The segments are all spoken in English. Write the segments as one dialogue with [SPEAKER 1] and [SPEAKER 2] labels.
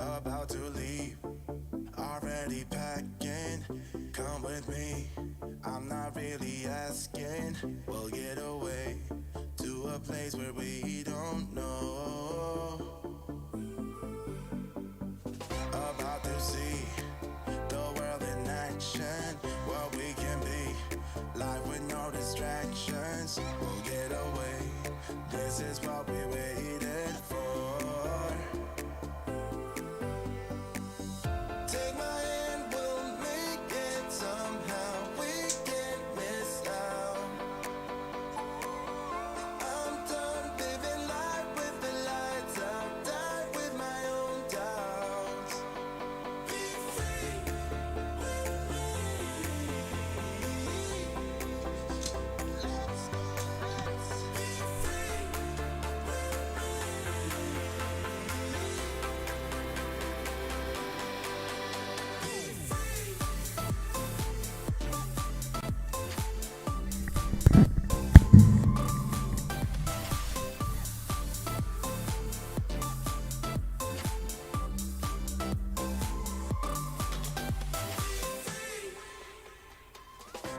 [SPEAKER 1] about to leave, already packing. Come with me, I'm not really asking. We'll get away to a place where we don't know. About to see the world in action, what we can be, life with no distractions. We'll get away, this is what we waited for. Take my hand, we'll make it somehow. We can't miss out. I'm done living life with the lights out. Die with my own doubts. Be free with me. Let's be free with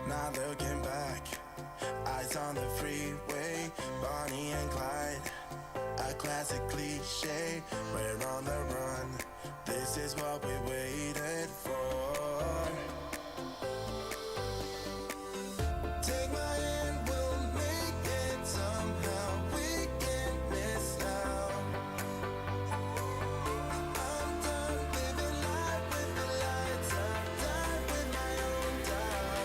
[SPEAKER 1] Not looking back, eyes on the freeway, Bonnie and Clyde, a classic cliche. We're on the run, this is what we waited for. Take my hand, we'll make it somehow. We can't miss out. I'm done living life with the lights out. Die with my own doubts.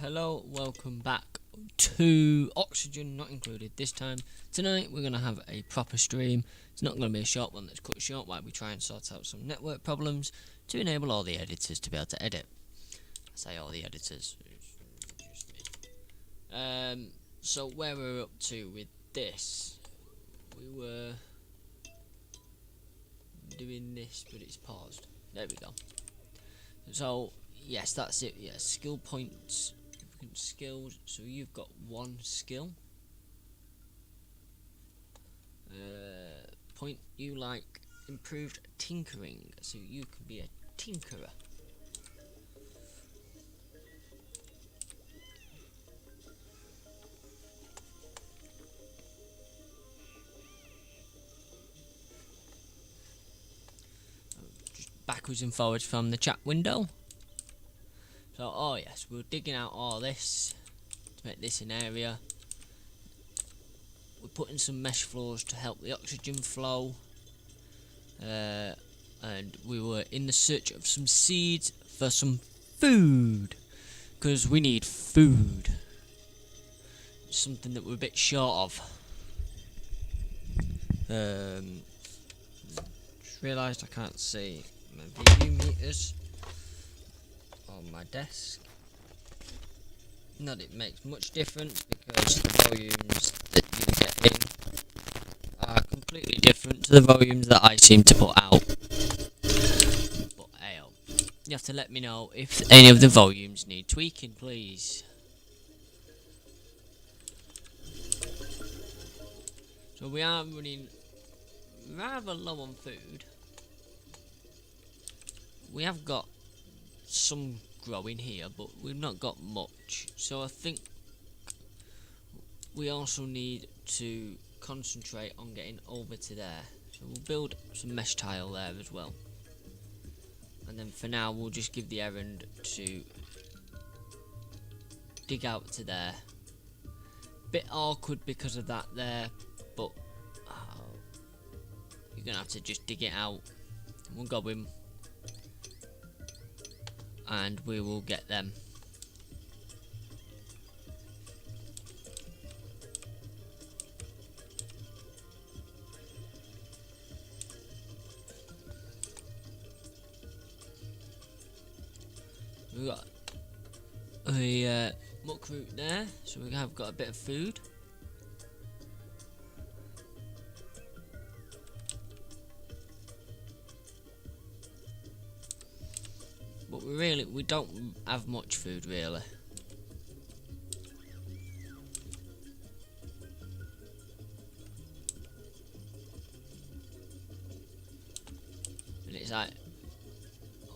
[SPEAKER 2] Hello, welcome back to Oxygen Not Included. This time, tonight, we're going to have a proper stream. It's not going to be a short one that's cut short while we try and sort out some network problems to enable all the editors to be able to edit. I say all the editors, it's just me. So where we're up to with this, we were doing this, but it's paused. There we go. So yes, that's it. Yes, skill points, skills. So you've got one skill. Point you like improved tinkering, so you can be a tinkerer. Just backwards and forwards from the chat window. So, oh yes, we're digging out all this to make this an area. We're putting some mesh floors to help the oxygen flow. And we were in the search of some seeds for some food. Because we need food. Something that we're a bit short of. Just realised I can't see my view meters on my desk. Not it makes much difference because the volumes that you get in are completely different to the volumes that I seem to put out. But hey, you have to let me know if any of the volumes need tweaking, please. So we are running rather low on food. We have got some growing here, but we've not got much, so I think we also need to concentrate on getting over to there. So we'll build some mesh tile there as well, and then for now we'll just give the errand to dig out to there. Bit awkward because of that there, but you're gonna have to just dig it out. We'll go in and we will get them. we've got a muckroot there, so we have got a bit of food. But we don't have much food really. And it's like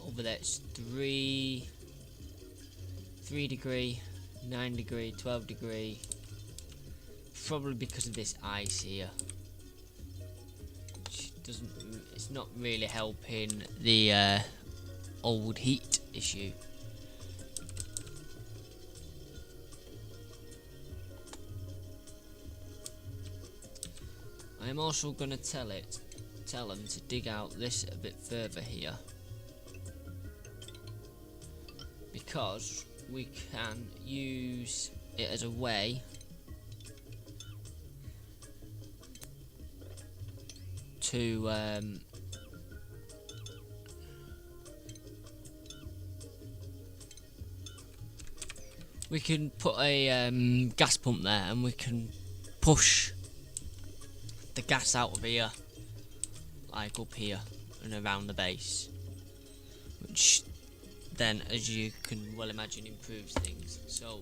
[SPEAKER 2] over there it's 3 degree, 9 degree, 12 degree. Probably because of this ice here. Which it's not really helping the old heat issue. I am also gonna tell them to dig out this a bit further here, because we can use it as a way to we can put a gas pump there, and we can push the gas out of here, like up here and around the base, which then, as you can well imagine, improves things. So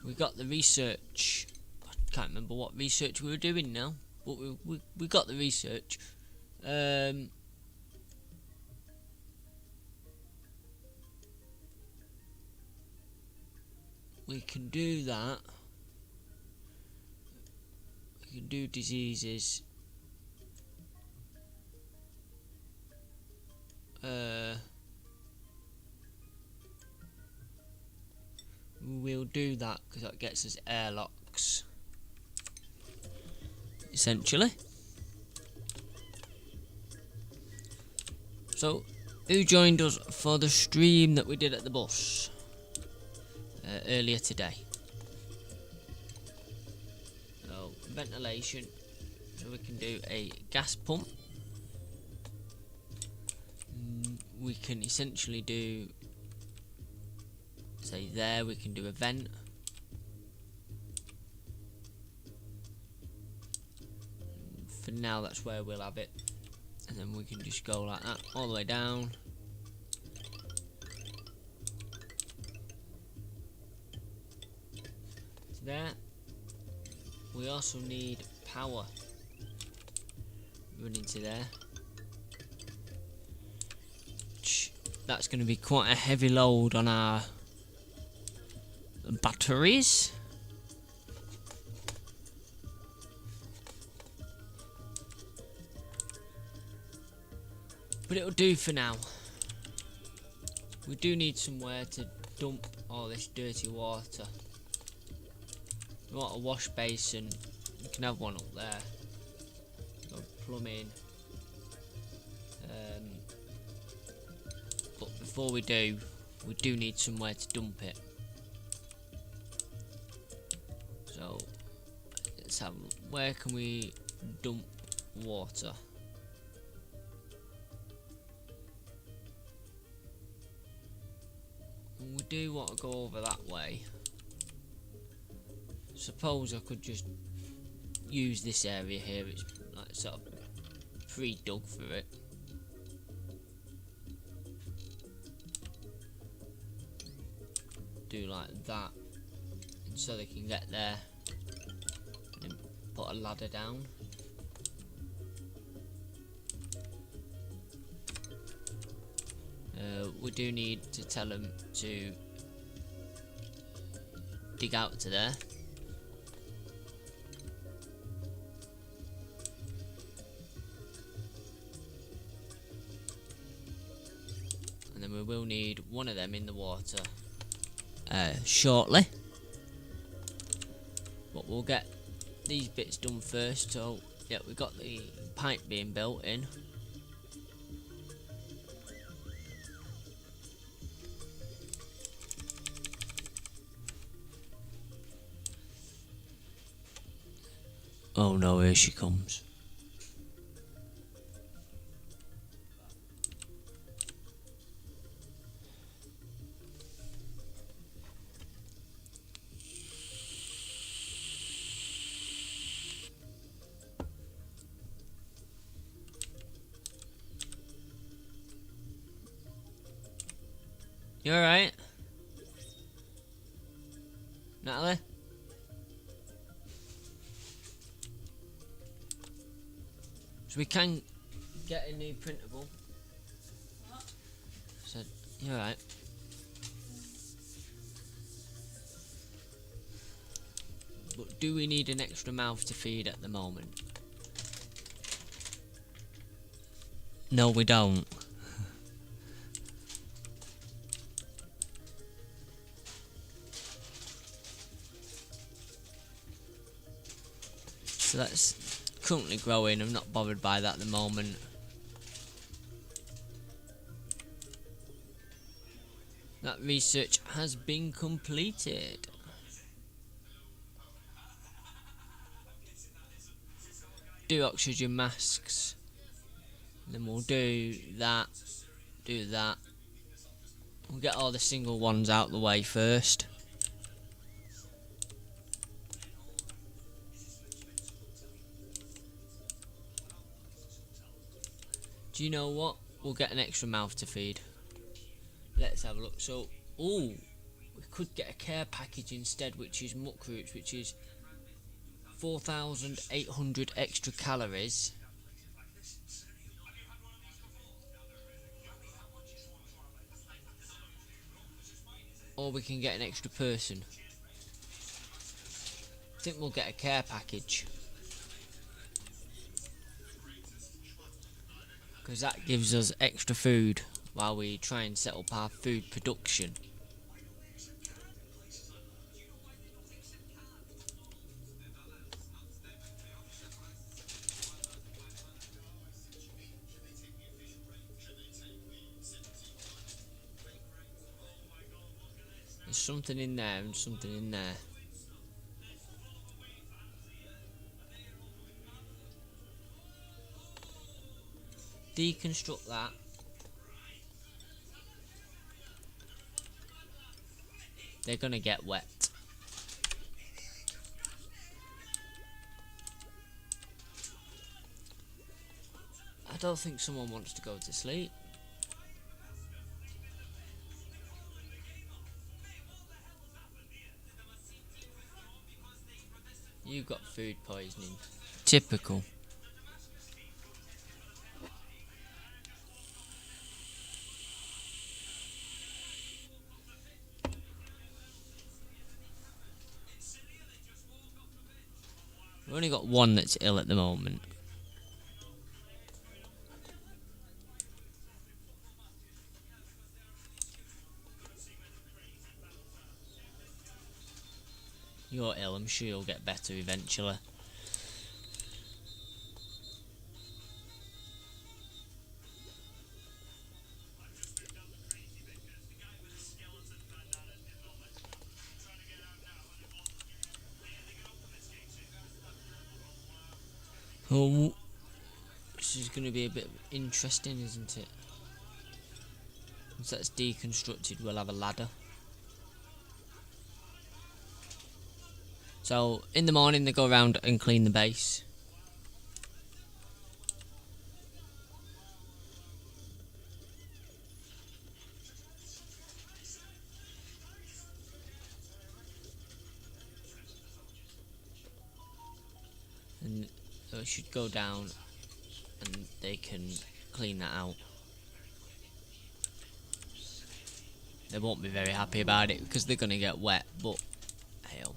[SPEAKER 2] we got the research. I can't remember what research we were doing now, but we got the research. We can do that. We can do diseases. We'll do that because that gets us airlocks, essentially. So, who joined us for the stream that we did at the bus earlier today? So, ventilation. So we can do a gas pump. We can essentially do, say there, we can do a vent. For now, that's where we'll have it. And then we can just go like that, all the way down. To there. We also need power running to there. That's going to be quite a heavy load on our batteries. But it'll do for now. We do need somewhere to dump all this dirty water. We want a wash basin. We can have one up there. Go plumbing. But before we do need somewhere to dump it. So let's have, where can we dump water? We do want to go over that way. Suppose I could just use this area here. It's like sort of pre-dug for it. Do like that, and so they can get there, and then put a ladder down. We do need to tell them to dig out to there. And then we will need one of them in the water shortly. But we'll get these bits done first. So yeah, we've got the pipe being built in. Oh no, here she comes. You alright? Natalie? So we can get a new printable. Said, you alright? But do we need an extra mouth to feed at the moment? No, we don't. So that's currently growing. I'm not bothered by that at the moment. That research has been completed. Do oxygen masks. Then we'll do that. Do that. We'll get all the single ones out the way first. Do you know what? We'll get an extra mouth to feed. Let's have a look. So, we could get a care package instead, which is muck roots, which is 4,800 extra calories. Or we can get an extra person. I think we'll get a care package, because that gives us extra food while we try and set up our food production. There's something in there and something in there. Deconstruct that. They're gonna get wet. I don't think someone wants to go to sleep. You got food poisoning. Typical. We've only got one that's ill at the moment. You're ill, I'm sure you'll get better eventually. Oh, this is going to be a bit interesting, isn't it? Once that's deconstructed, we'll have a ladder. So, in the morning they go around and clean the base. And they should go down and they can clean that out. They won't be very happy about it because they're going to get wet, but hell.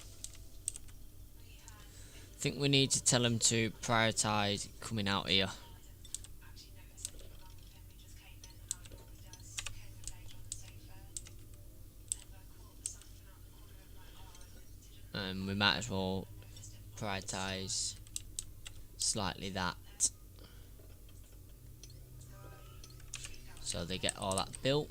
[SPEAKER 2] I think we need to tell them to prioritise coming out here. We might as well prioritise slightly that, so they get all that built.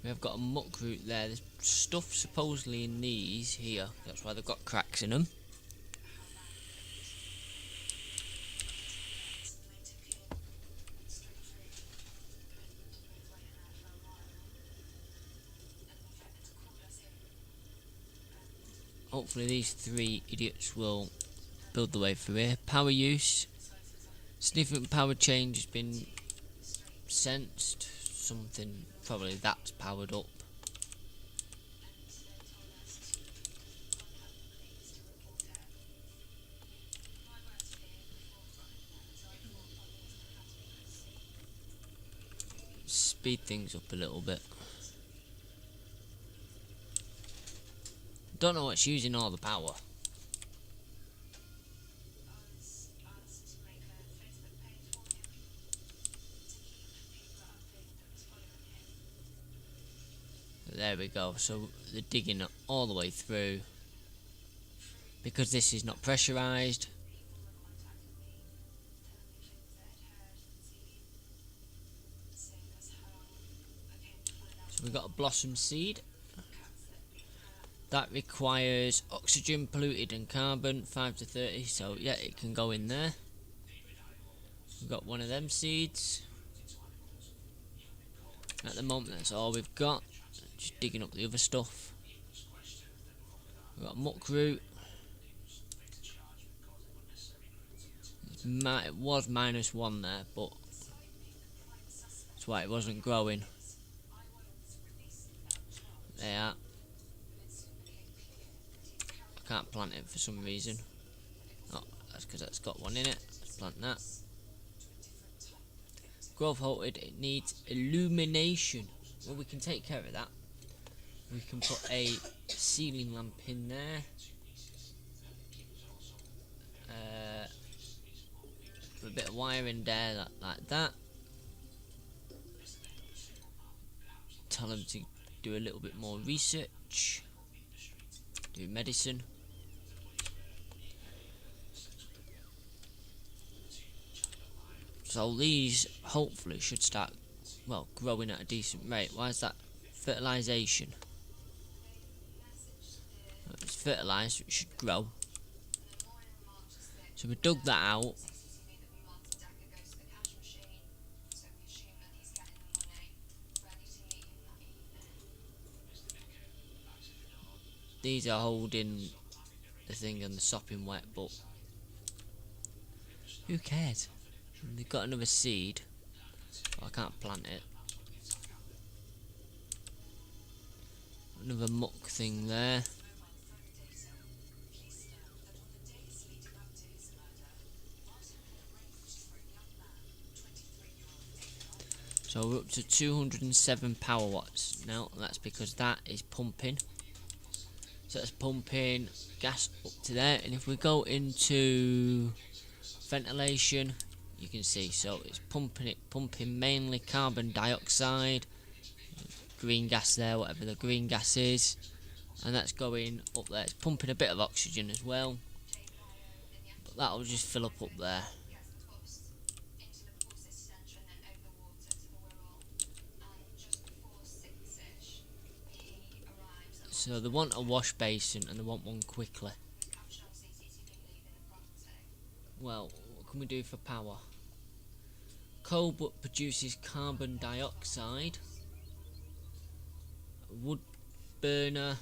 [SPEAKER 2] We have got a muck root there. There's stuff supposedly in these here. That's why they've got cracks in them. hopefully these three idiots will build the way through here. Power use. Significant power change has been sensed. Something, probably that's powered up. Speed things up a little bit. Don't know what's using all the power. There we go, so they're digging it all the way through. Because this is not pressurised. So we've got a blossom seed. That requires oxygen, polluted and carbon, 5 to 30, so yeah, it can go in there. We've got one of them seeds. At the moment that's all we've got. Just digging up the other stuff. We've got muck root. It was -1 there, but that's why it wasn't growing. There. I can't plant it for some reason. Oh, that's because that's got one in it. Let's plant that. Growth halted, it needs illumination. Well, we can take care of that. We can put a ceiling lamp in there. Put a bit of wire in there like that. Tell them to do a little bit more research. Do medicine. So these hopefully should start, well, growing at a decent rate. Why is that? Fertilisation. It's fertilised, so it should grow. So we dug that out. These are holding the thing and the sopping wet, but who cares? They've got another seed. Well, I can't plant it. Another muck thing there. So we're up to 207 power watts now. That's because that is pumping. So that's pumping gas up to there. And if we go into ventilation, you can see, so it's pumping mainly carbon dioxide, green gas there, whatever the green gas is, and that's going up there. It's pumping a bit of oxygen as well, but that'll just fill up there. So they want a wash basin and they want one quickly. Well, what can we do for power? Coal but produces carbon dioxide. Wood burner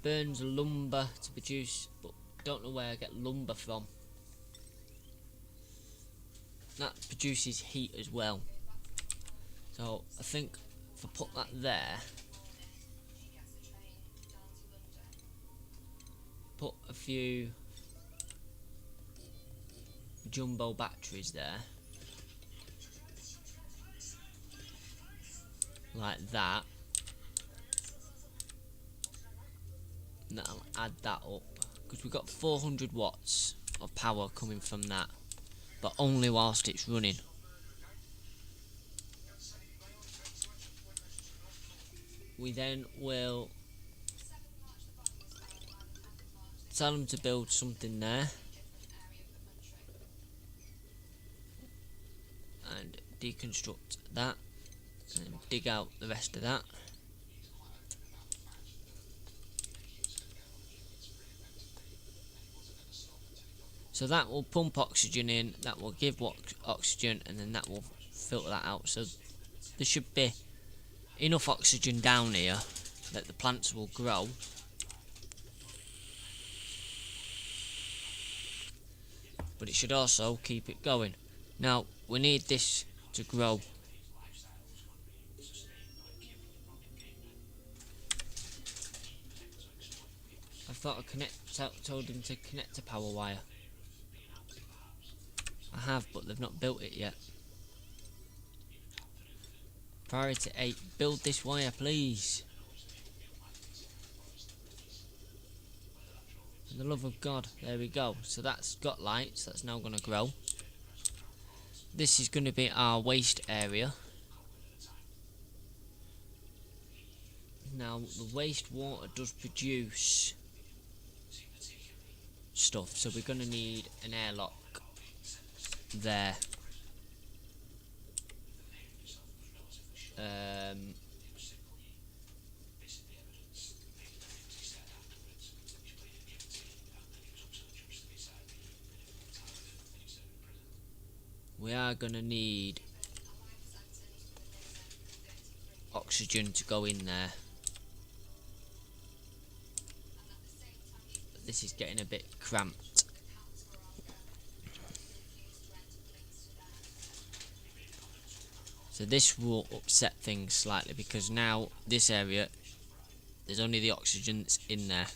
[SPEAKER 2] burns lumber to produce, but don't know where I get lumber from. That produces heat as well. So I think if I put that there, put a few jumbo batteries there, like that, and that'll add that up, because we've got 400 watts of power coming from that, but only whilst it's running. We then will tell them to build something there and deconstruct that and dig out the rest of that. So that will pump oxygen in, that will give oxygen, and then that will filter that out. So there should be enough oxygen down here that the plants will grow. but it should also keep it going. Now we need this to grow. I thought I told him to connect a power wire. I have, but they've not built it yet. Priority 8, build this wire please. For the love of God, there we go. So that's got lights, that's now going to grow. This is going to be our waste area. Now the wastewater does produce stuff, so we're going to need an airlock there. We are going to need oxygen to go in there. But this is getting a bit cramped. So this will upset things slightly because now this area, there's only the oxygen that's in there.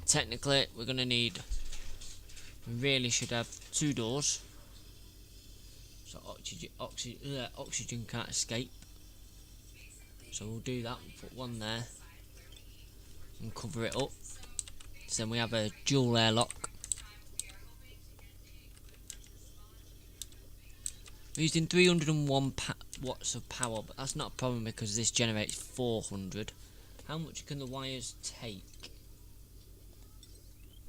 [SPEAKER 2] Technically, we're going to need, we really should have 2 doors. So oxygen can't escape. So we'll do that, we'll put one there and cover it up. So then we have a dual airlock. We're using 301 watts of power, but that's not a problem because this generates 400. How much can the wires take?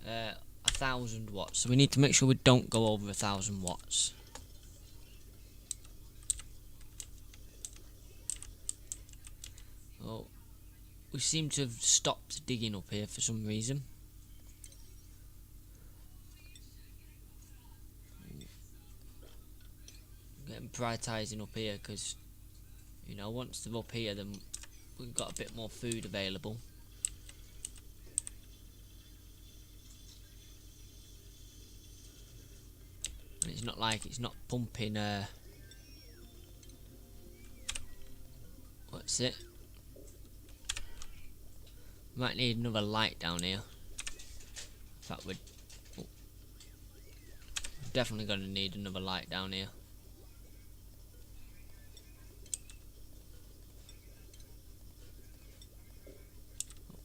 [SPEAKER 2] 1,000 watts. So we need to make sure we don't go over 1,000 watts. Oh, we seem to have stopped digging up here for some reason. Getting prioritising up here because, you know, once they're up here then we've got a bit more food available. And it's not like it's not pumping what's it? Might need another light down here. In fact, we're definitely going to need another light down here.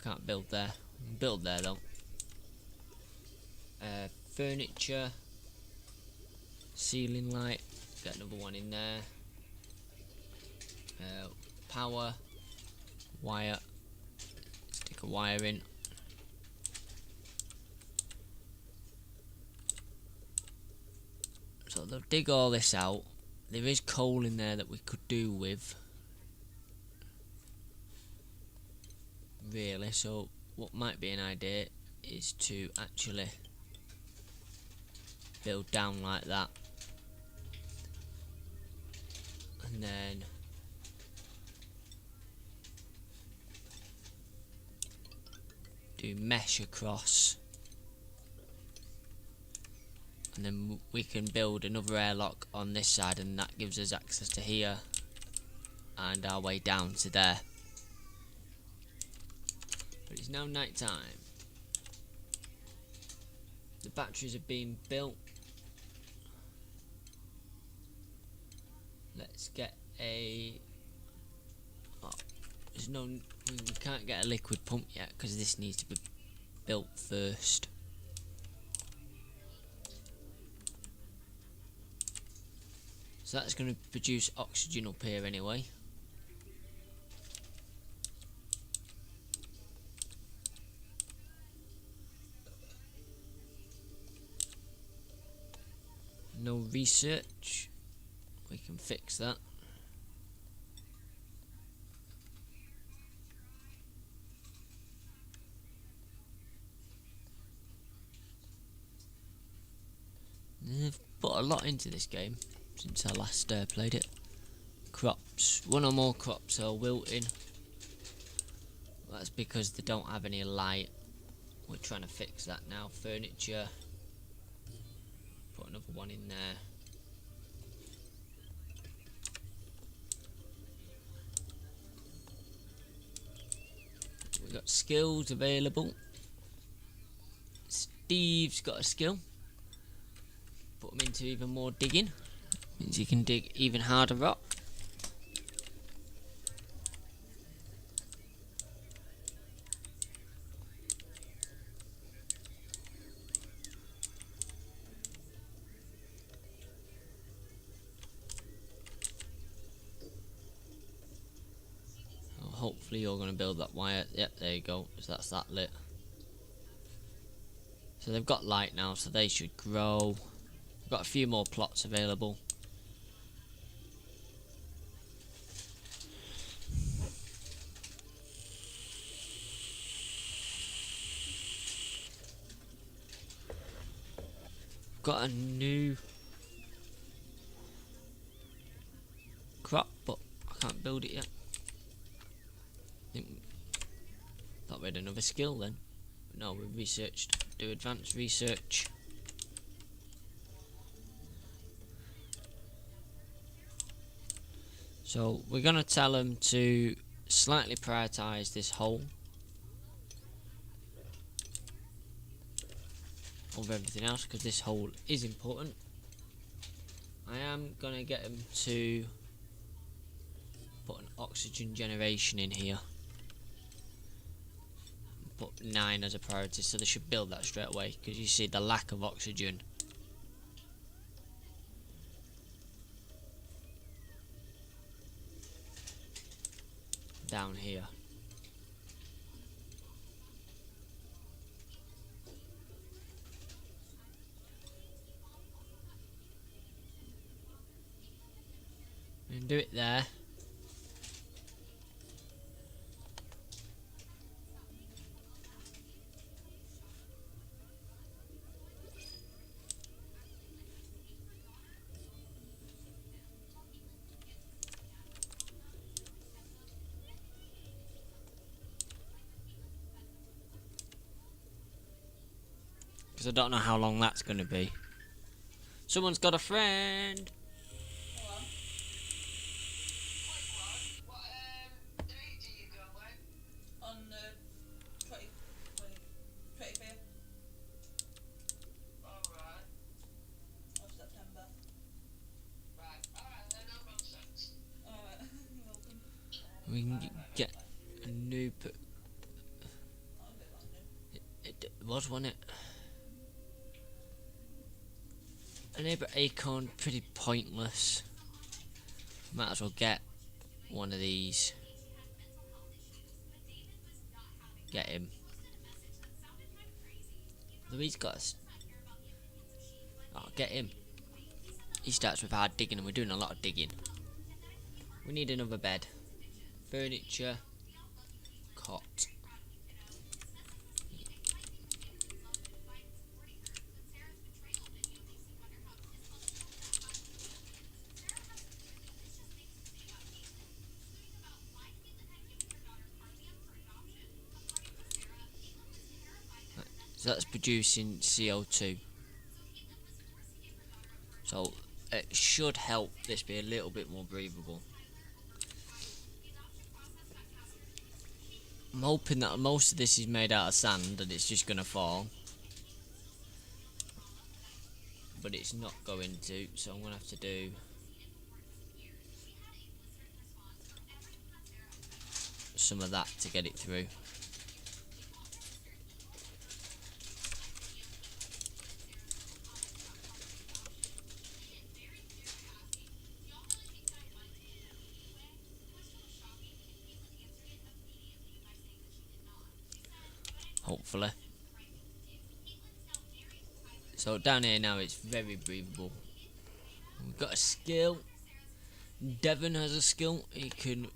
[SPEAKER 2] Can't build there. Build there though. Furniture, ceiling light. Get another one in there. Power, wire. Stick a wire in. So they'll dig all this out. There is coal in there that we could do with. Really, so what might be an idea is to actually build down like that and then do mesh across, and then we can build another airlock on this side, and that gives us access to here and our way down to there. But it's now night time. The batteries are being built. Let's get a... Oh, there's no... We can't get a liquid pump yet because this needs to be built first. So that's going to produce oxygen up here anyway. No research, we can fix that. They've put a lot into this game since I last played it. Crops, 1 or more crops are wilting. That's because they don't have any light. we're trying to fix that now. Furniture. Put another one in there. We've got skills available. Steve's got a skill. Put him into even more digging. Means he can dig even harder rock. Hopefully you're going to build that wire. Yep, there you go. So that's that lit. So they've got light now, so they should grow. We've got a few more plots available. Got a new crop, but I can't build it yet. Thought we had another skill then. But no, we researched. Do advanced research. So we're gonna tell them to slightly prioritize this hole over everything else, because this hole is important. I am gonna get them to put an oxygen generation in here. Put 9 as a priority, so they should build that straight away, because you see the lack of oxygen. Down here. And do it there. Because I don't know how long that's going to be. Someone's got a friend.
[SPEAKER 3] What date do you go away? On the 25th. Alright. Of September. Right, alright then, no nonsense. Alright, you're welcome.
[SPEAKER 2] We can get a new... It was, wasn't it? A neighbour acorn, pretty pointless. Might as well get one of these. Get him. Louise got us. Oh, get him. He starts with hard digging, and we're doing a lot of digging. We need another bed. Furniture. Cot. So that's producing CO2. So it should help this be a little bit more breathable. I'm hoping that most of this is made out of sand and it's just gonna fall. But it's not going to, so I'm gonna have to do some of that to get it through. Hopefully. So down here now it's very breathable. We've got a skill. Devon has a skill. He can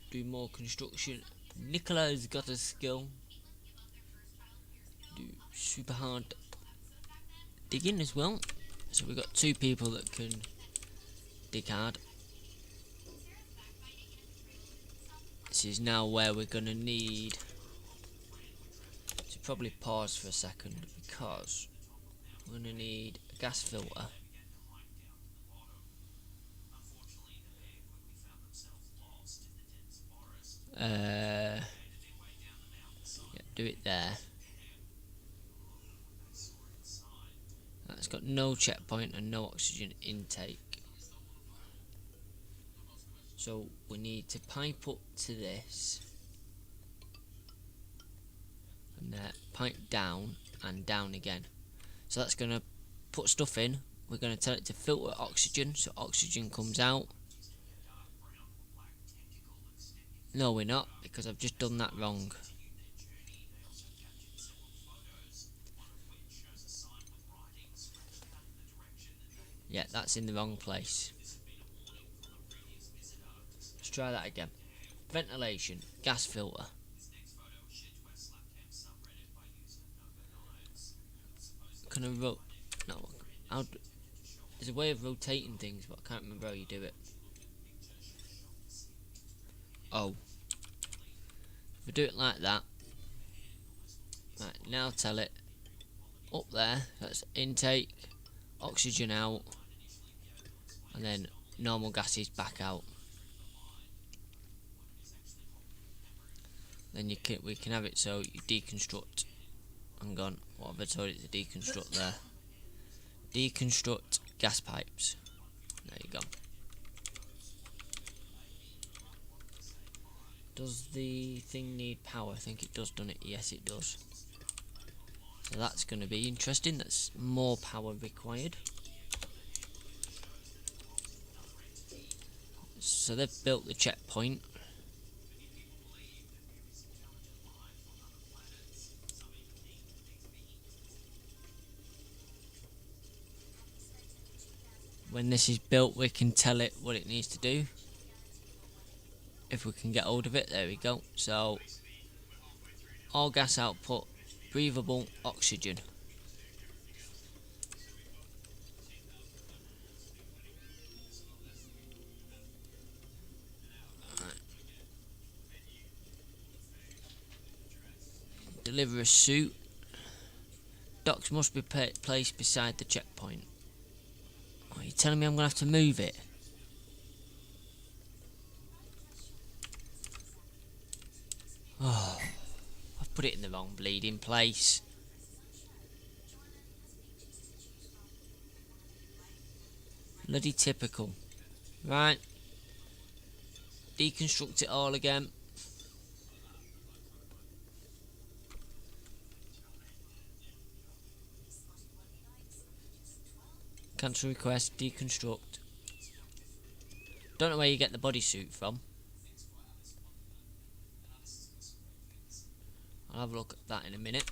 [SPEAKER 2] do more construction. Nicola has got a skill. Do super hard digging as well. So we've got 2 people that can dig hard. This is now where we're gonna need to probably pause for a second because we're going to need a gas filter. Yeah, do it there. That's got no checkpoint and no oxygen intake. So we need to pipe up to this. And pipe down and down again. So that's going to put stuff in. We're going to tell it to filter oxygen, so oxygen comes out. No, we're not, because I've just done that wrong. Yeah, that's in the wrong place. Let's try that again. Ventilation, gas filter. Can I no, there's a way of rotating things, but I can't remember how you do it. Oh. If we do it like that. Right, now tell it up there, that's intake, oxygen out, and then normal gases back out. Then we can have it so you deconstruct. Hang on, what have I told it to deconstruct there? Deconstruct gas pipes. There you go. Does the thing need power? I think it does, doesn't it? Yes, it does. So that's going to be interesting. That's more power required. So they've built the checkpoint. When this is built, we can tell it what it needs to do. If we can get hold of it, there we go. So, all gas output, breathable oxygen. Deliver a suit. Docks must be placed beside the checkpoint. Are you telling me I'm going to have to move it? Oh, I've put it in the wrong bleeding place. Bloody typical. Right. Deconstruct it all again. Cancel request, deconstruct. Don't know where you get the bodysuit from. I'll have a look at that in a minute.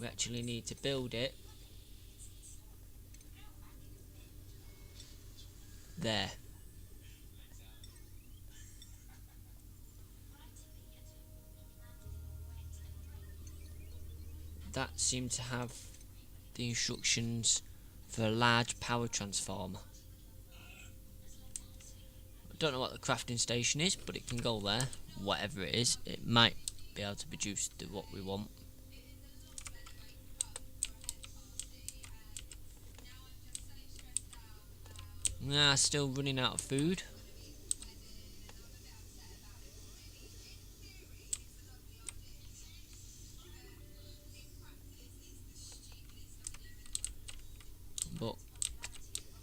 [SPEAKER 2] We actually need to build it. There. That seemed to have the instructions for a large power transformer. I don't know what the crafting station is, but it can go there. Whatever it is, it might be able to produce what we want. Nah, still running out of food. But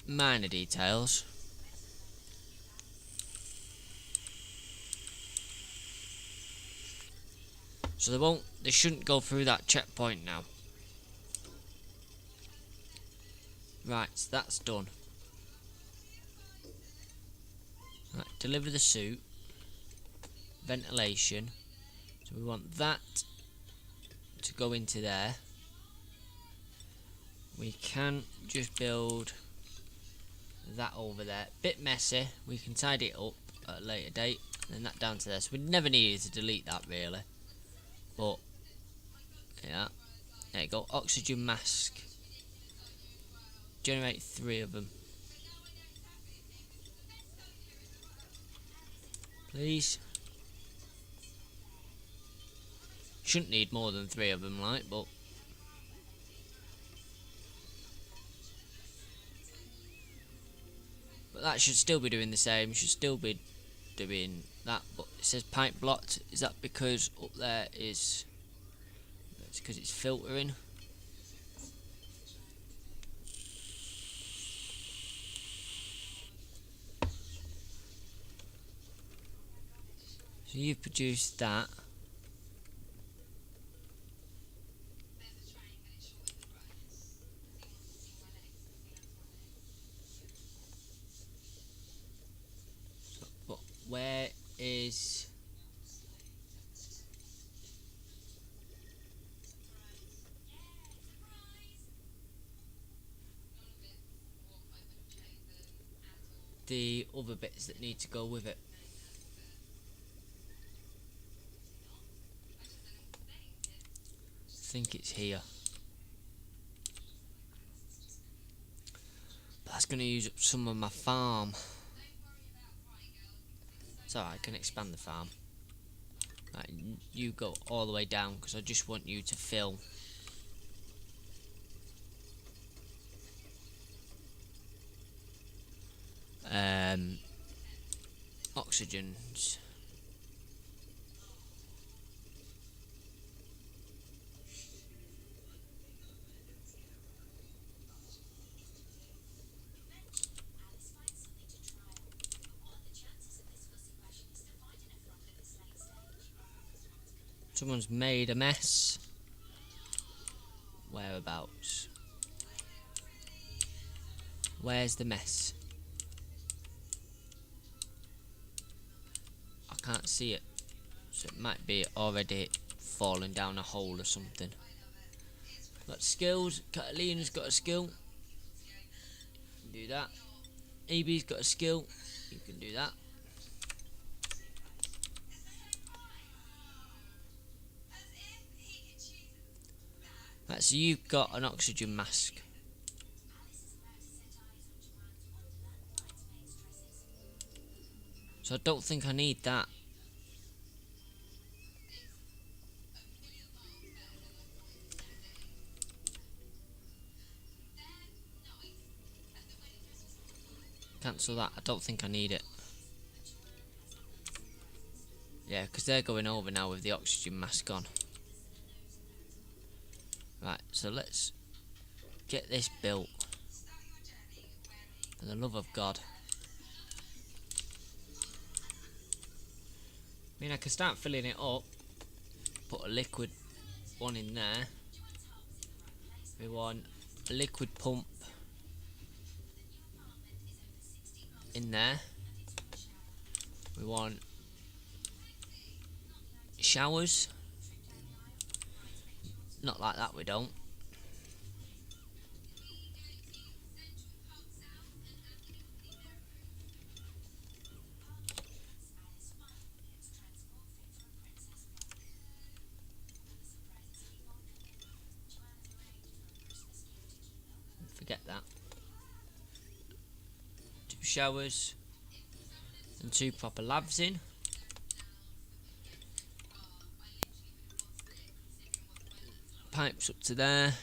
[SPEAKER 2] minor details. So they shouldn't go through that checkpoint now. Right, so that's done. Right, deliver the suit. Ventilation. So we want that to go into there. We can just build that over there. Bit messy. We can tidy it up at a later date. And then that down to there. So we never needed to delete that really. But yeah. There you go. Oxygen mask. Generate 3 of them. Please. shouldn't need more than 3 of them, like, but that should still be doing the same. Should still be doing that. But it says pipe blocked. Is that because up there is? It's because it's filtering. So you've produced that. But where is? The other bits that need to go with it. I think it's here. That's going to use up some of my farm. It's alright, I can expand the farm. Right, you go all the way down because I just want you to fill. Oxygens. Someone's made a mess. Whereabouts? Where's the mess? I can't see it. So it might be already falling down a hole or something. Got skills. Catalina's got a skill. Do that. EB's got a skill. You can do that. Right, so you've got an oxygen mask. So I don't think I need that. Cancel that. I don't think I need it. Yeah, because they're going over now with the oxygen mask on. Right, so let's get this built. For the love of God. I mean, I can start filling it up. Put a liquid one in there. We want a liquid pump in there. We want showers. Not like that, we don't. Forget that. 2 showers and 2 proper lavs in. Pipes up to there.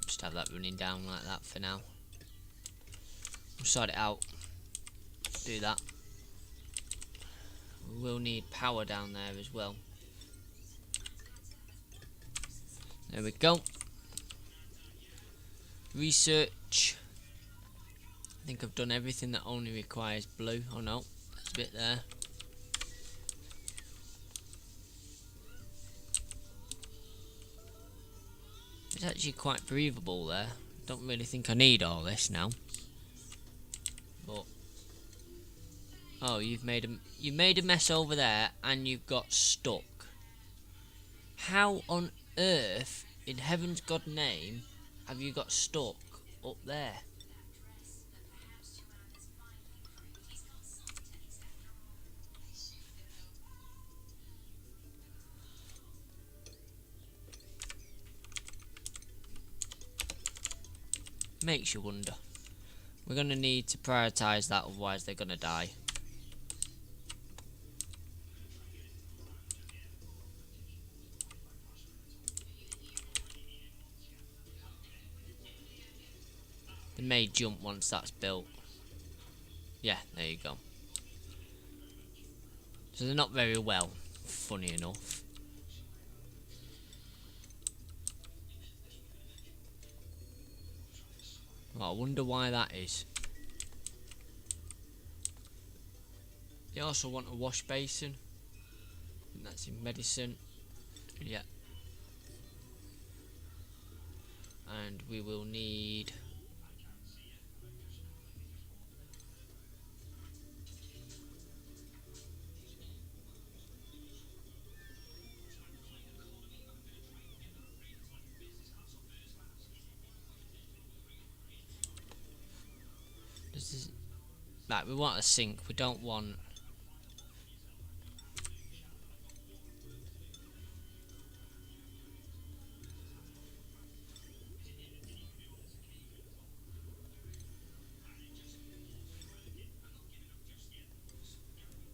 [SPEAKER 2] Just have that running down like that for now. We'll sort it out. Do that. We will need power down there as well. There we go. Research. I think I've done everything that only requires blue. Oh no, there's a bit there. It's actually quite breathable there. Don't really think I need all this now. But oh, you made a mess over there and you've got stuck. How on earth, in heaven's God name, have you got stuck up there? Makes you wonder. We're going to need to prioritise that, otherwise they're going to die. They may jump once that's built. Yeah, there you go. So they're not very well, funny enough. Well, I wonder why that is. They also want a wash basin. And that's in medicine. Yeah. And we will need... This is... Right, we want a sink. We don't want...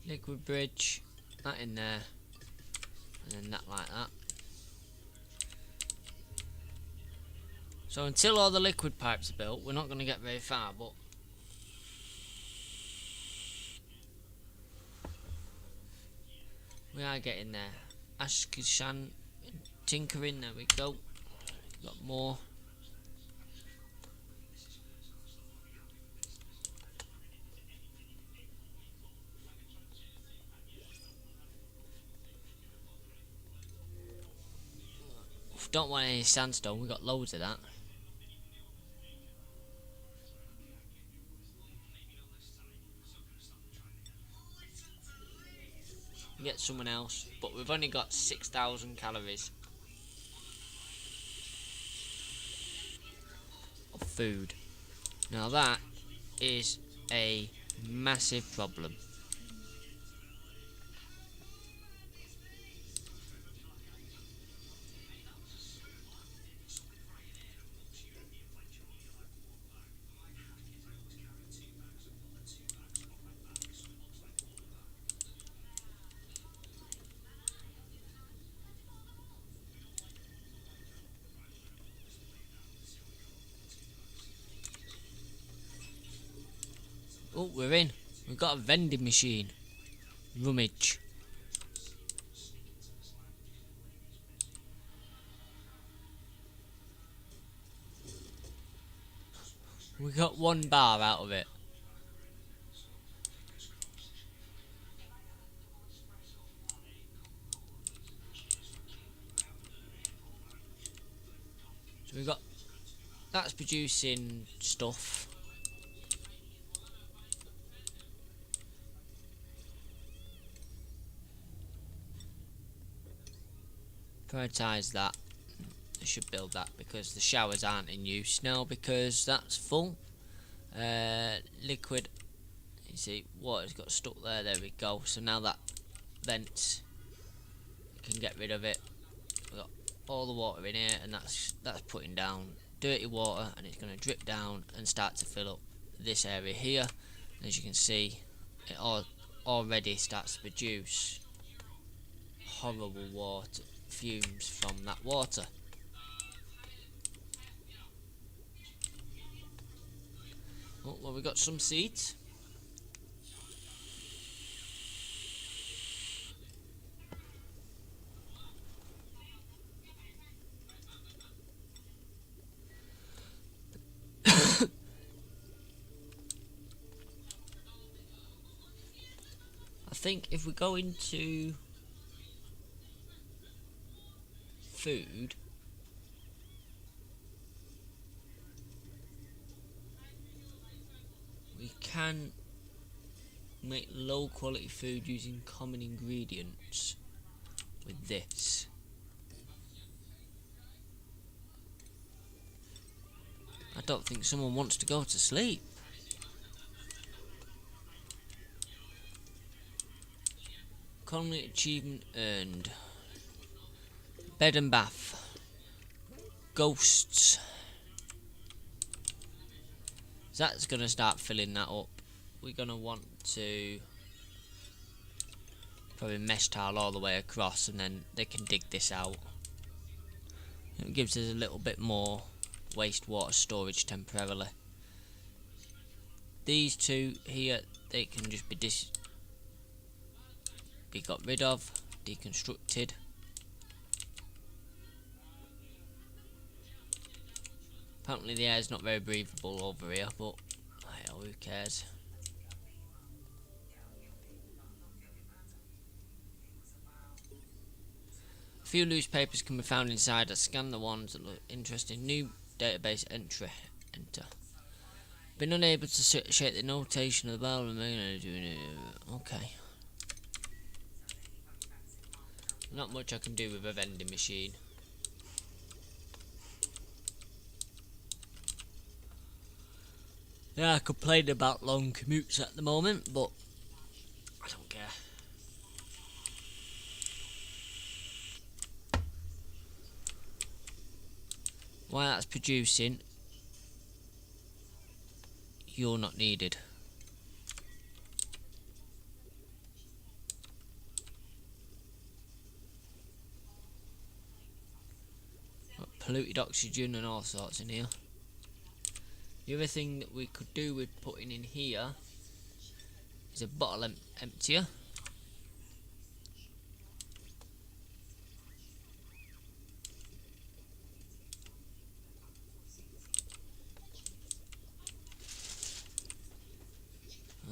[SPEAKER 2] liquid bridge. That in there. And then that like that. So until all the liquid pipes are built, we're not going to get very far, but... we are getting there. Ashkishan tinkering, there we go. Got more. Don't want any sandstone, we got loads of that. Get someone else, but we've only got 6,000 calories of food. Now that is a massive problem. Oh, we're in. We've got a vending machine. Rummage. We got 1 bar out of it. So we got... that's producing stuff. Prioritise that. I should build that because the showers aren't in use now because that's full. Liquid, you see water's got stuck there, there we go. So now that vents, we can get rid of it. We've got all the water in here and that's putting down dirty water, and it's going to drip down and start to fill up this area here. And as you can see, it already starts to produce horrible water fumes from that water. Oh, well, we got some seeds. I think if we go into food, we can make low quality food using common ingredients with this. I don't think someone wants to go to sleep. Economy achievement earned. Bed and bath. Ghosts. So that's going to start filling that up. We're going to want to probably mesh tile all the way across, and then they can dig this out. It gives us a little bit more wastewater storage temporarily. These two here, they can just be got rid of, deconstructed. Apparently the air is not very breathable over here, but hell, who cares? A few loose papers can be found inside. I scan the ones that look interesting. New database entry. Enter. Been unable to shake the notation of the bell. Okay. Not much I can do with a vending machine. Yeah, I complain about long commutes at the moment, but I don't care. While that's producing, you're not needed. Got polluted oxygen and all sorts in here. The other thing that we could do with putting in here is a bottle emptier.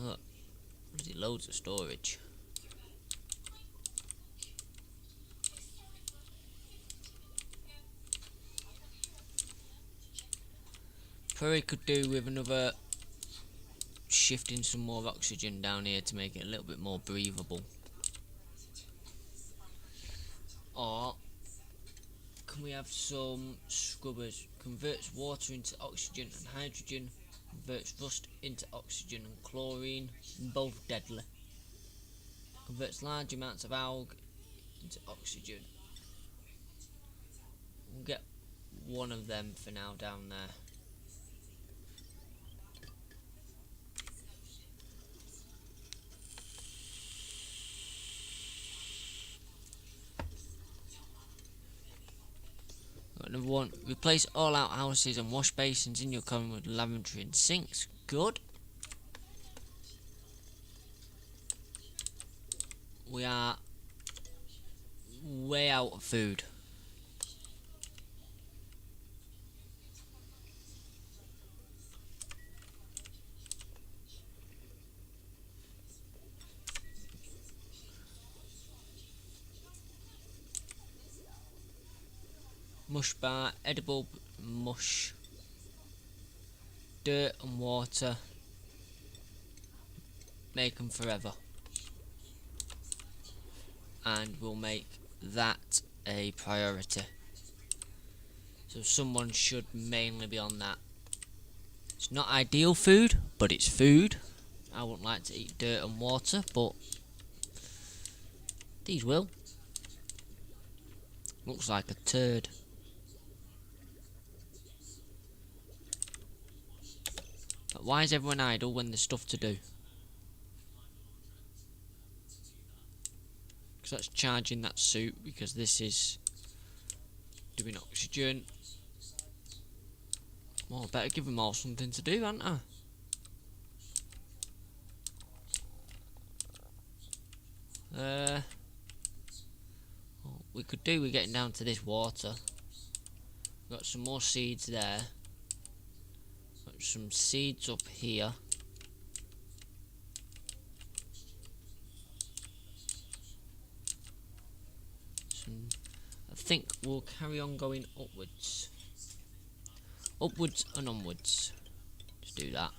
[SPEAKER 2] Look, there's loads of storage. Probably could do with another shifting some more oxygen down here to make it a little bit more breathable. Or can we have some scrubbers? Converts water into oxygen and hydrogen, converts rust into oxygen and chlorine, both deadly. Converts large amounts of algae into oxygen. We'll get one of them for now down there. Number one, replace all outhouses and wash basins in your common with lavatory and sinks. Good. We are way out of food. Mush bar, edible mush, dirt and water, make them forever. And we'll make that a priority. So someone should mainly be on that. It's not ideal food, but it's food. I wouldn't like to eat dirt and water, but these will. Looks like a turd. But why is everyone idle when there's stuff to do? Because that's charging that suit, because this is doing oxygen. Well, I better give them all something to do, hadn't I? What we could do, we're getting down to this water. Got some more seeds there. Got some seeds up here. I think we'll carry on going upwards. Upwards and onwards. Just do that.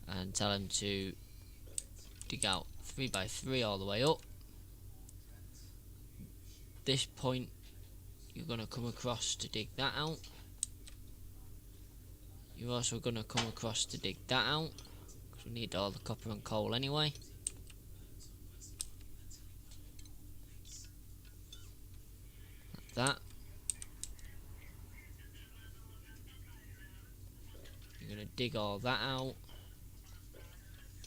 [SPEAKER 2] And tell them to dig out 3x3 all the way up. This point you're going to come across to dig that out. You're also going to come across to dig that out, because we need all the copper and coal anyway. Like that. You're We're going to dig all that out.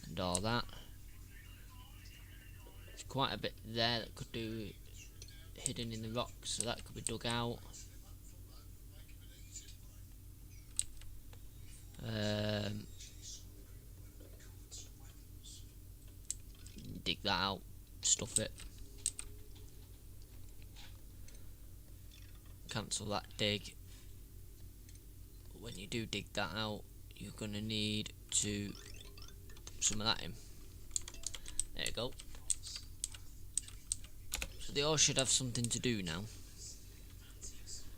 [SPEAKER 2] And all that. There's quite a bit there that could do hidden in the rocks, so that could be dug out. Dig that out, stuff it. Cancel that dig. But when you do dig that out, you're gonna need to put some of that in. There you go. So they all should have something to do now.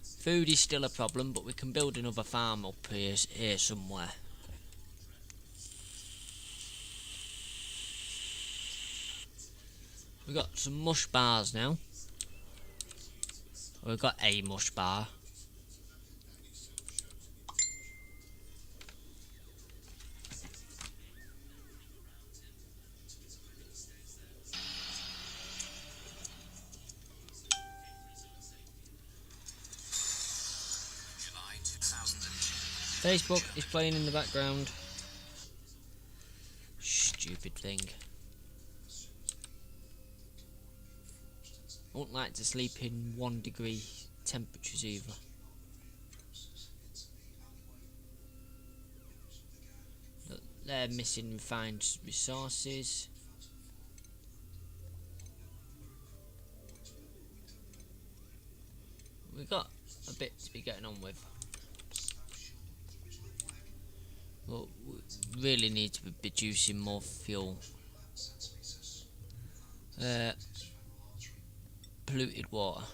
[SPEAKER 2] Food is still a problem, but we can build another farm up here somewhere. We've got some mush bars now. We've got a mush bar. Facebook is playing in the background. Stupid thing. I wouldn't like to sleep in 1 degree temperatures either. Look, they're missing refined resources. We've got a bit to be getting on with. But we really need to be producing more fuel. Polluted water.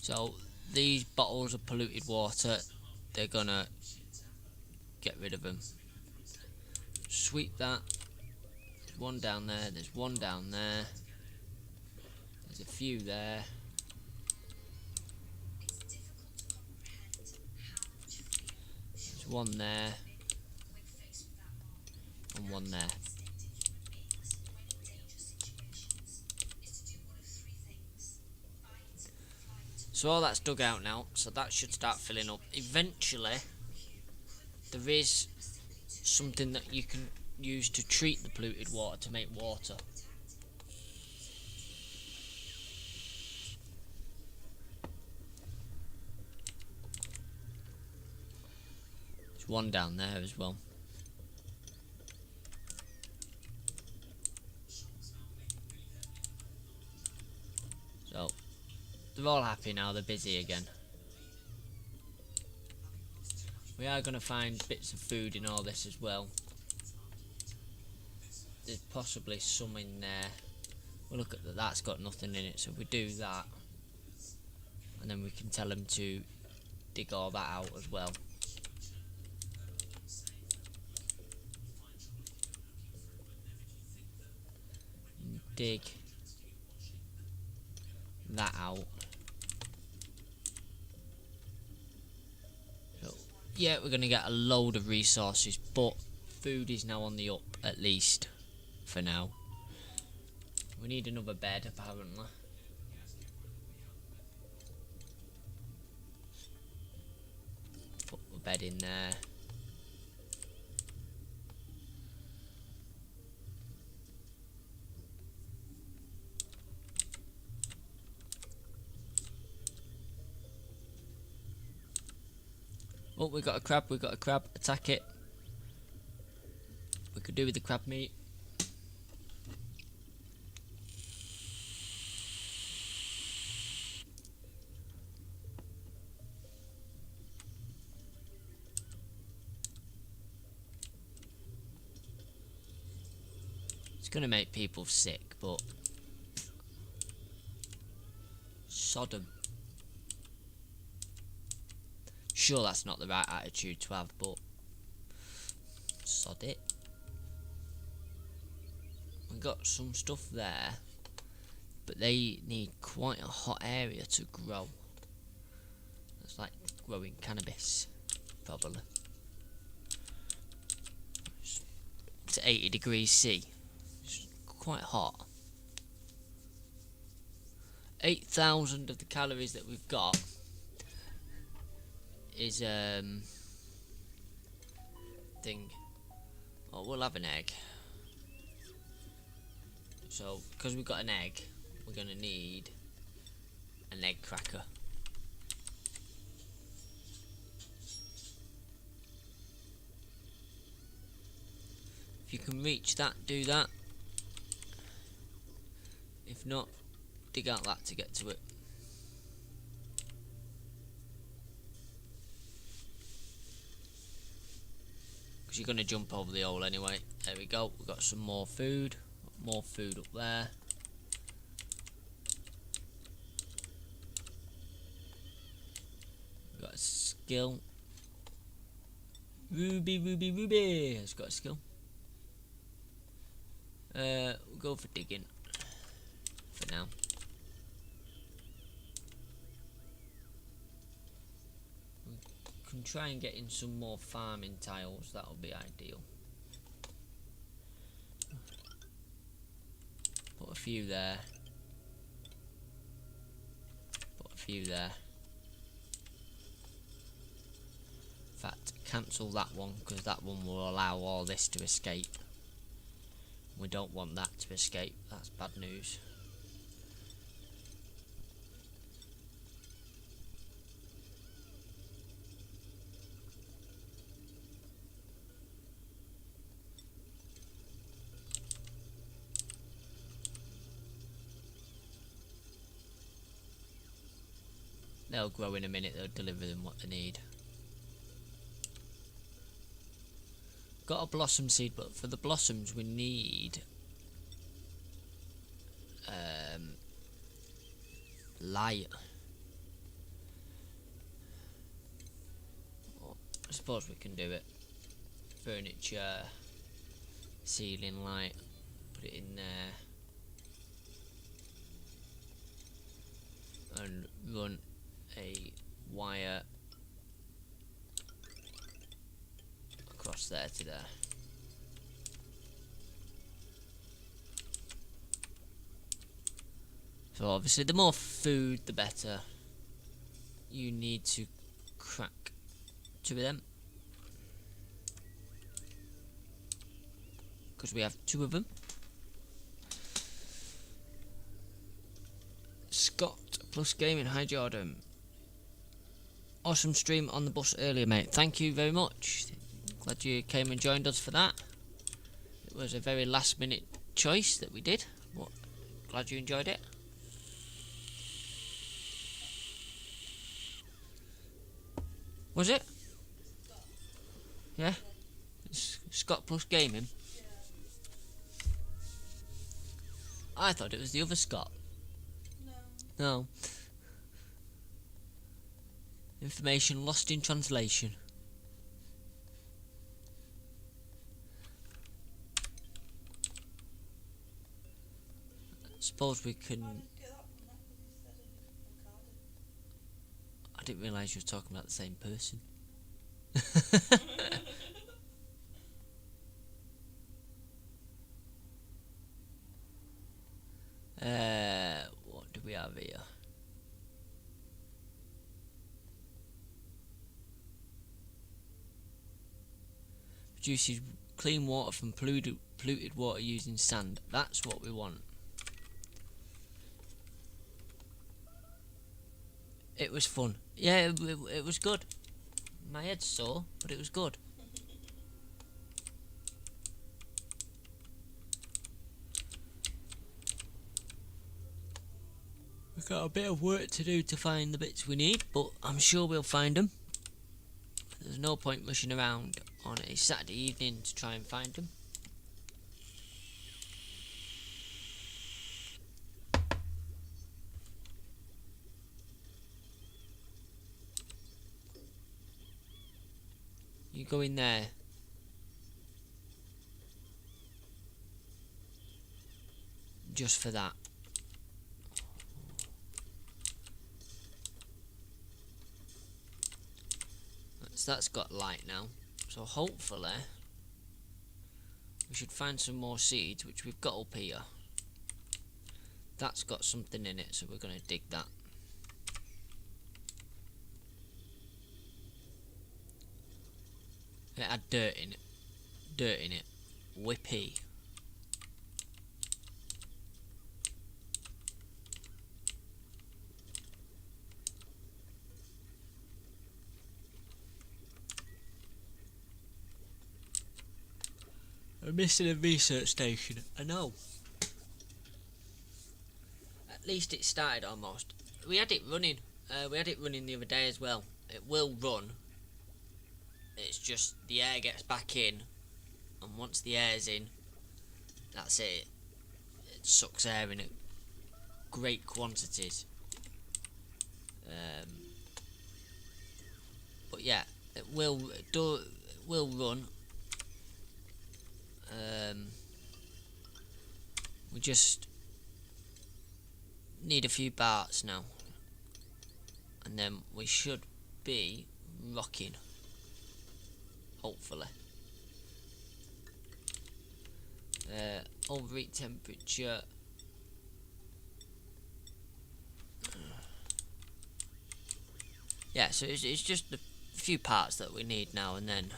[SPEAKER 2] So these bottles of polluted water, they're gonna get rid of them. Sweep that. There's one down there. There's one down there. There's a few there. There's one there. And one there. So all that's dug out now, so that should start filling up. Eventually, there is something that you can use to treat the polluted water to make water. There's one down there as well. So they're all happy now, they're busy again. We are going to find bits of food in all this as well. There's possibly some in there. We'll look at that, that's got nothing in it, so if we do that, and then we can tell them to dig all that out as well. And dig that out. So, yeah, we're going to get a load of resources, but food is now on the up, at least for now. We need another bed, apparently. Put a bed in there. Oh, we got a crab, attack it. We could do with the crab meat. It's gonna make people sick, but Sodom. Sure, that's not the right attitude to have, but sod it. We've got some stuff there, but they need quite a hot area to grow. It's like growing cannabis, probably. It's to 80 degrees C. It's quite hot. 8,000 of the calories that we've got is thing. Oh, we'll have an egg. So because we've got an egg, we're gonna need an egg cracker. If you can reach that, do that. If not, dig out that to get to it. Because you're going to jump over the hole anyway. There we go. We've got some more food. More food up there. We've got a skill. Ruby, Ruby, Ruby has got a skill. We'll go for digging for now. We can try and get in some more farming tiles, that'll be ideal. Put a few there. Put a few there. In fact, cancel that one because that one will allow all this to escape. We don't want that to escape, that's bad news. They'll grow in a minute, they'll deliver them what they need. Got a blossom seed, but for the blossoms we need light. Well, I suppose we can do it. Furniture, ceiling light, put it in there, and run a wire across there to there. So obviously the more food the better. You need to crack 2 of them because we have 2 of them. Scott plus gaming, hi Jordan. Awesome stream on the bus earlier, mate. Thank you very much. Glad you came and joined us for that. It was a very last minute choice that we did, but glad you enjoyed it. Was it? Yeah? Scott plus gaming? I thought it was the other Scott. No. Information lost in translation. Suppose we can. I didn't realise you were talking about the same person. What do we have here? Produces clean water from polluted water using sand. That's what we want. It was fun. Yeah, it was good. My head's sore, but it was good. We've got a bit of work to do to find the bits we need, but I'm sure we'll find them. There's no point rushing around on a Saturday evening to try and find them. You go in there. Just for that. That's got light now. So hopefully we should find some more seeds, which we've got up here. That's got something in it, so we're going to dig that. It had dirt in it. Dirt in it. Whippy. I'm missing a research station. I know. At least it started almost. We had it running. We had it running the other day as well. It will run. It's just the air gets back in, and once the air's in, that's it. It sucks air in great quantities. But yeah, it will run. We just need a few parts now, and then we should be rocking. Hopefully. Overheat temperature. Yeah, so it's just a few parts that we need now, and then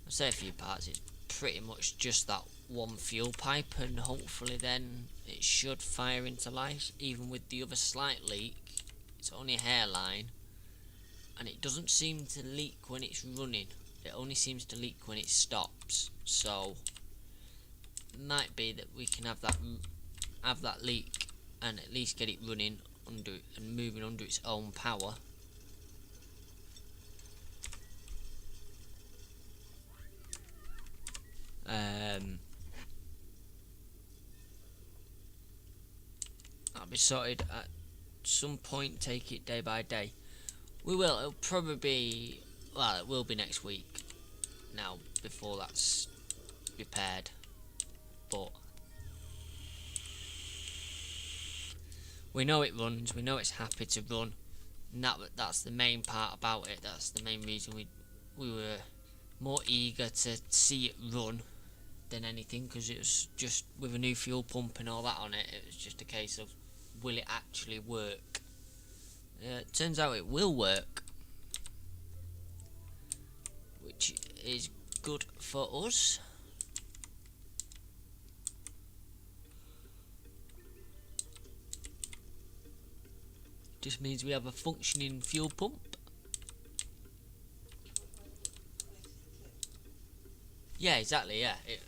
[SPEAKER 2] I say a few parts, it's pretty much just that one fuel pipe, and hopefully then it should fire into life. Even with the other slight leak, it's only a hairline, and it doesn't seem to leak when it's running. It only seems to leak when it stops. So it might be that we can have that leak and at least get it running under and moving under its own power. That'll be sorted at some point. Take it day by day. We will. It'll probably be, well, it will be next week now before that's repaired. But we know it runs. We know it's happy to run. And that's the main part about it. That's the main reason we were more eager to see it run than anything, because it was just with a new fuel pump and all that on it. It was just a case of, will it actually work? It turns out it will work, which is good for us. Just means we have a functioning fuel pump. Yeah, exactly, yeah. It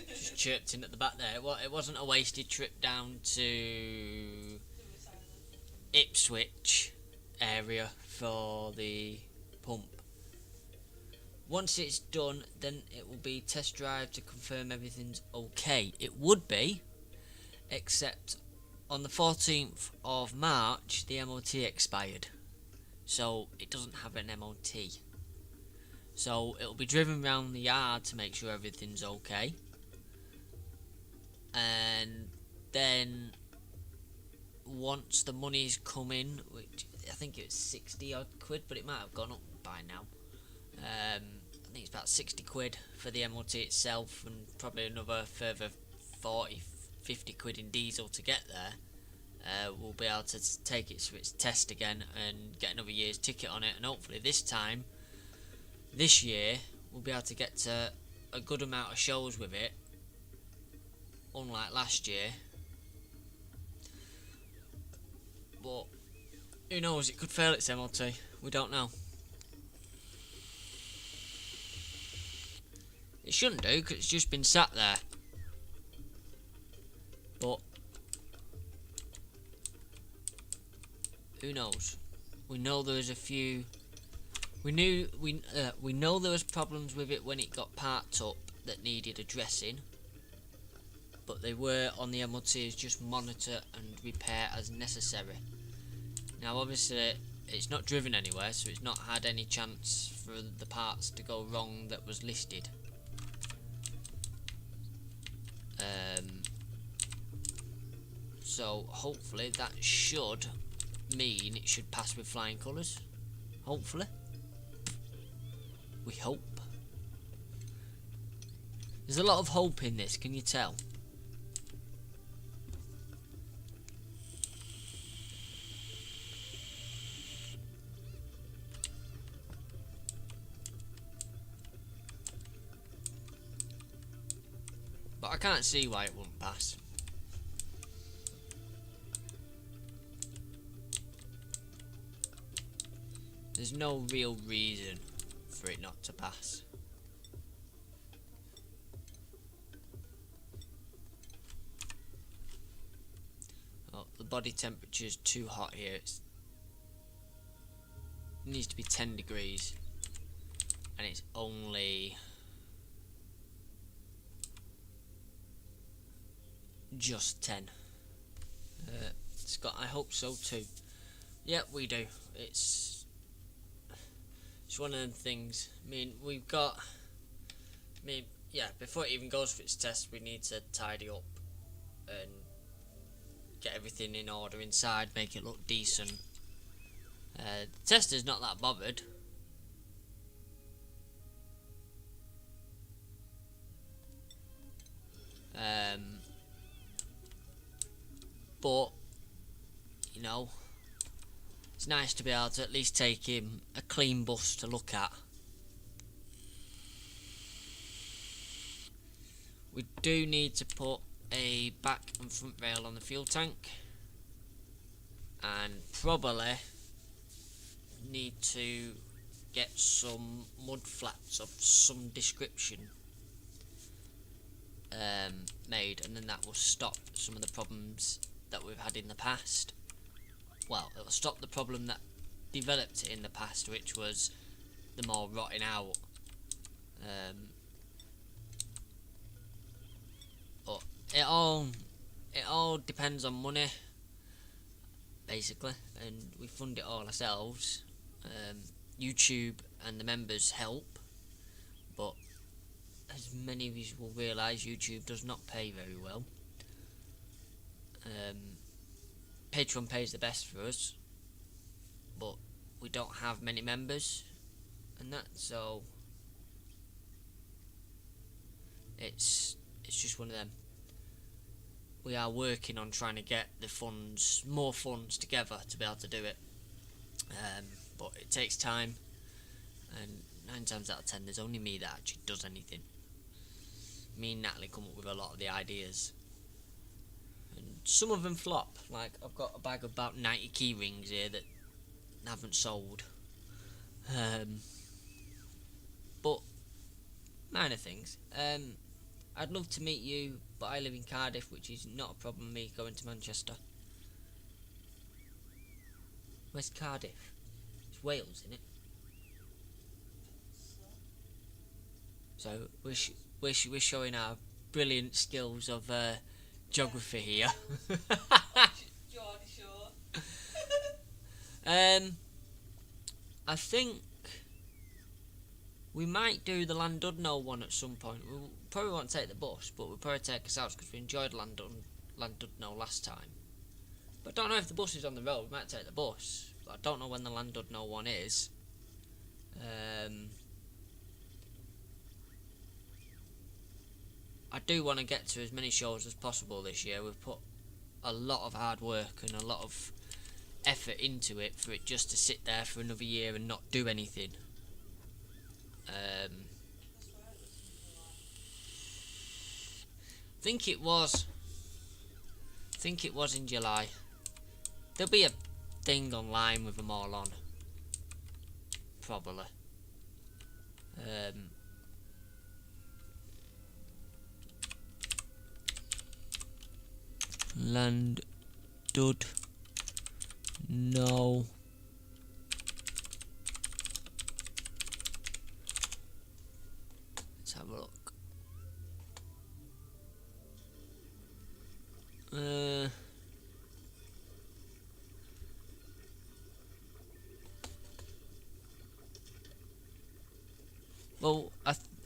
[SPEAKER 2] just chirped in at the back there. It wasn't a wasted trip down to Ipswich area for the pump. Once it's done, then it will be test drive to confirm everything's okay. It would be, except on the 14th of March the MOT expired, so it doesn't have an MOT. So it'll be driven around the yard to make sure everything's okay, and then once the money's come in, which I think it's 60 odd quid, but it might have gone up by now. I think it's about 60 quid for the MOT itself, and probably another further 40-50 quid in diesel to get there. We'll be able to take it to its test again and get another year's ticket on it, and hopefully this year we'll be able to get to a good amount of shows with it, unlike last year. But who knows, it could fail its MOT, we don't know. It shouldn't do, because it's just been sat there. But who knows? We know there was a few. We know there was problems with it when it got parked up that needed addressing, but they were on the MOTs, just monitor and repair as necessary. Now obviously it's not driven anywhere, so it's not had any chance for the parts to go wrong that was listed. So hopefully that should mean it should pass with flying colours. Hopefully. We hope. There's a lot of hope in this, can you tell? But I can't see why it wouldn't pass. There's no real reason for it not to pass. Oh, the body temperature is too hot here. It needs to be 10 degrees. And it's only just 10. Scott, I hope so too. Yeah, we do. It's one of them things. I mean, we've got. Yeah. Before it even goes for its test, we need to tidy up and get everything in order inside, make it look decent. The tester's not that bothered. But you know, it's nice to be able to at least take him a clean bus to look at. We do need to put a back and front rail on the fuel tank, and probably need to get some mud flats of some description made, and then that will stop some of the problems that we've had in the past. Well, it will stop the problem that developed in the past, which was them all rotting out. But it all depends on money, basically, and we fund it all ourselves. YouTube and the members help, but as many of you will realise, YouTube does not pay very well. Patreon pays the best for us, but we don't have many members, and that, so it's just one of them. We are working on trying to get the funds, more funds together to be able to do it, but it takes time, and 9 times out of 10 there's only me that actually does anything. Me and Natalie come up with a lot of the ideas, and some of them flop. Like, I've got a bag of about 90 key rings here that haven't sold, but minor things. I'd love to meet you, but I live in Cardiff, which is not a problem me going to Manchester. Where's Cardiff? It's Wales, isn't it? So we're showing our brilliant skills of geography here.
[SPEAKER 3] Geordie Shore.
[SPEAKER 2] I think we might do the Llandudno one at some point. We probably won't take the bus, but we'll probably take us out because we enjoyed Llandudno last time. But I don't know if the bus is on the road. We might take the bus, but I don't know when the Llandudno one is. I do want to get to as many shows as possible this year. We've put a lot of hard work and a lot of effort into it for it just to sit there for another year and not do anything. I think it was in July. There'll be a thing online with them all on, probably. Llandudno. Let's have a look. Well,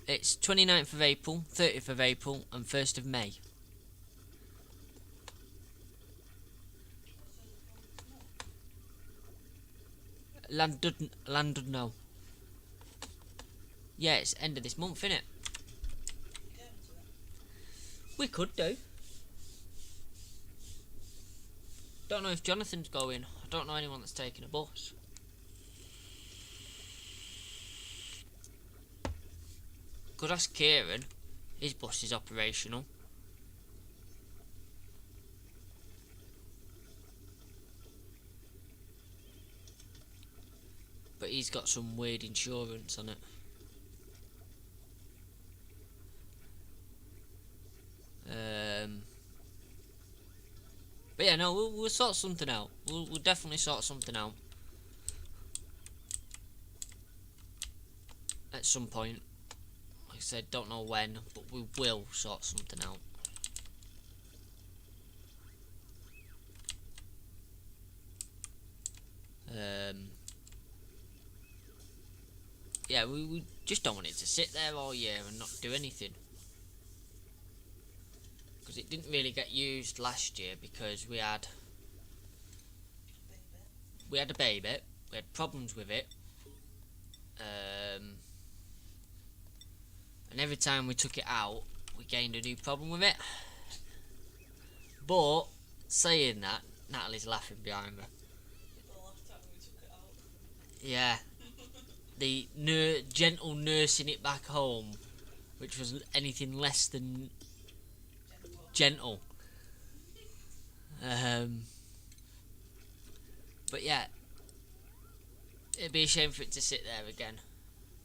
[SPEAKER 2] it's 29th of April, 30th of April, and 1st of May. Llandudno. Yeah, it's end of this month, innit? We could do. Don't know if Jonathan's going. I don't know anyone that's taking a bus. Could ask Kieran. His bus is operational. but he's got some weird insurance on it. But yeah, no, we'll sort something out. We'll definitely sort something out at some point. Like I said, don't know when, but we will sort something out. Yeah, we just don't want it to sit there all year and not do anything. Because it didn't really get used last year because we had a baby, we had problems with it, and every time we took it out, we gained a new problem with it. But saying that, Natalie's laughing behind me.
[SPEAKER 3] The last time we took it out.
[SPEAKER 2] Yeah, the gentle nursing it back home, which was anything less than gentle. But yeah, it'd be a shame for it to sit there again.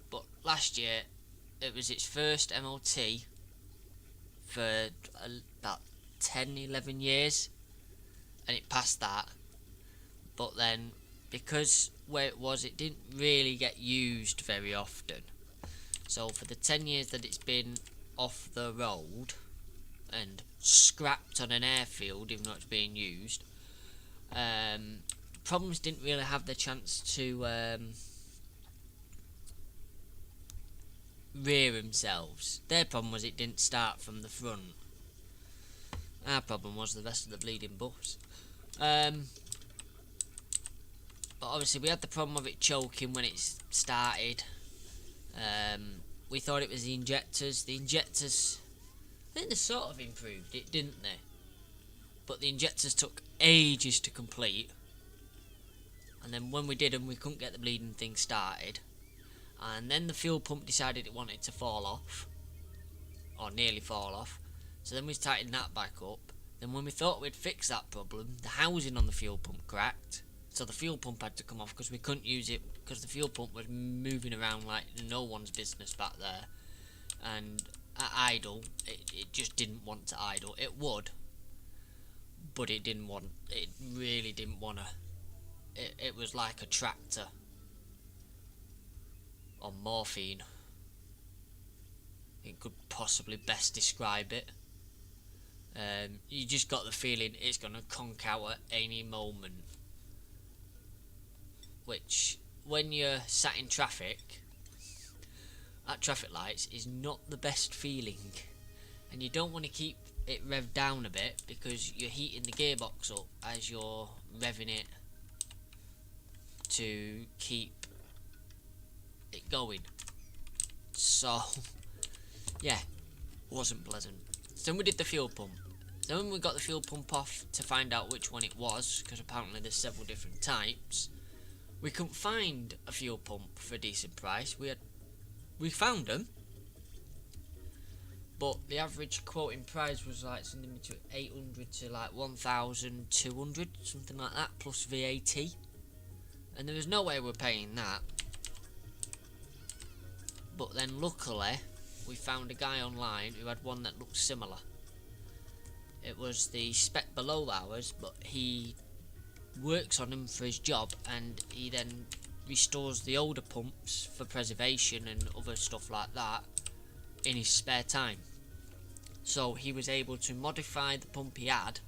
[SPEAKER 2] But last year, it was its first MOT for about 10-11 years, and it passed that. But then, because where it was, it didn't really get used very often. So for the 10 years that it's been off the road and scrapped on an airfield, even though it's being used, problems didn't really have the chance to rear themselves. Their problem was it didn't start from the front. Our problem was the rest of the bleeding bus. But obviously we had the problem of it choking when it started. We thought it was the injectors. The injectors, I think they sort of improved it, didn't they? But the injectors took ages to complete. And then when we did them, we couldn't get the bleeding thing started. And then the fuel pump decided it wanted to fall off. Or nearly fall off. So then we tightened that back up. Then when we thought we'd fix that problem, the housing on the fuel pump cracked. So the fuel pump had to come off because we couldn't use it because the fuel pump was moving around like no one's business back there. And at idle, it just didn't want to idle. It would, but it really didn't want to. It was like a tractor on morphine. It could possibly best describe it. You just got the feeling it's going to conk out at any moment. Which, when you're sat in traffic, at traffic lights, is not the best feeling. And you don't want to keep it revved down a bit because you're heating the gearbox up as you're revving it to keep it going. So, yeah, wasn't pleasant. So then we did the fuel pump. Then when we got the fuel pump off to find out which one it was, because apparently there's several different types, we couldn't find a fuel pump for a decent price. We found them, but the average quoting price was like something between 800 to like 1,200, something like that, plus VAT. And there was no way we're paying that. But then luckily, we found a guy online who had one that looked similar. It was the spec below ours, but he works on them for his job, and he then restores the older pumps for preservation and other stuff like that in his spare time. So he was able to modify the pump he had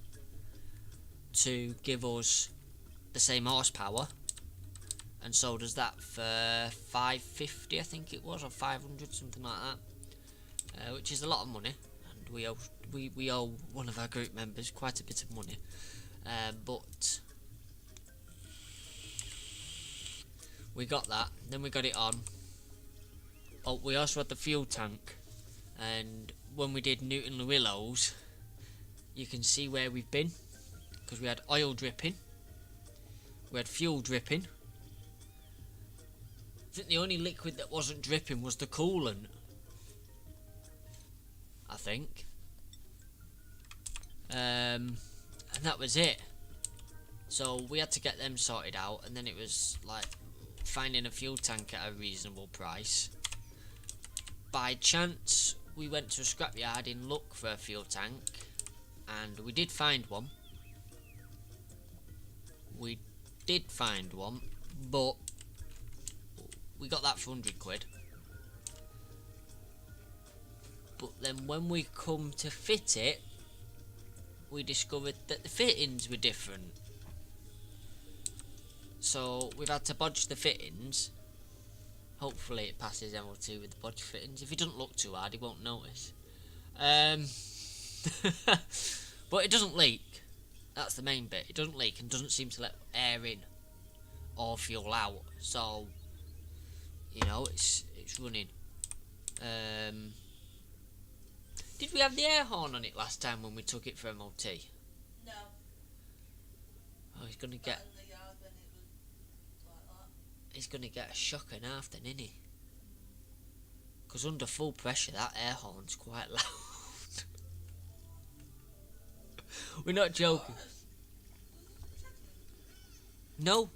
[SPEAKER 2] to give us the same horsepower, and so does that for 550, I think it was, or 500, something like that, which is a lot of money, and we owe one of our group members quite a bit of money, but we got that. Then we got it on. Oh, we also had the fuel tank, and when we did Newton Llewellows, you can see where we've been, because we had oil dripping, we had fuel dripping. I think the only liquid that wasn't dripping was the coolant, I think, and that was it. So we had to get them sorted out, and then it was like finding a fuel tank at a reasonable price. By chance, we went to a scrapyard in look for a fuel tank, and we did find one. But we got that for 100 quid. But then when we come to fit it, we discovered that the fittings were different. So we've had to bodge the fittings. Hopefully it passes MOT with the bodge fittings. If it doesn't look too hard, he won't notice. But it doesn't leak. That's the main bit. It doesn't leak and doesn't seem to let air in or fuel out. So, you know, it's running. Did we have the air horn on it last time when we took it for MOT?
[SPEAKER 3] No.
[SPEAKER 2] Oh, he's gonna get.
[SPEAKER 3] Not in the yard when it was like that.
[SPEAKER 2] He's gonna get a shock and a half then, isn't he? Because under full pressure, that air horn's quite loud. We're not joking. No,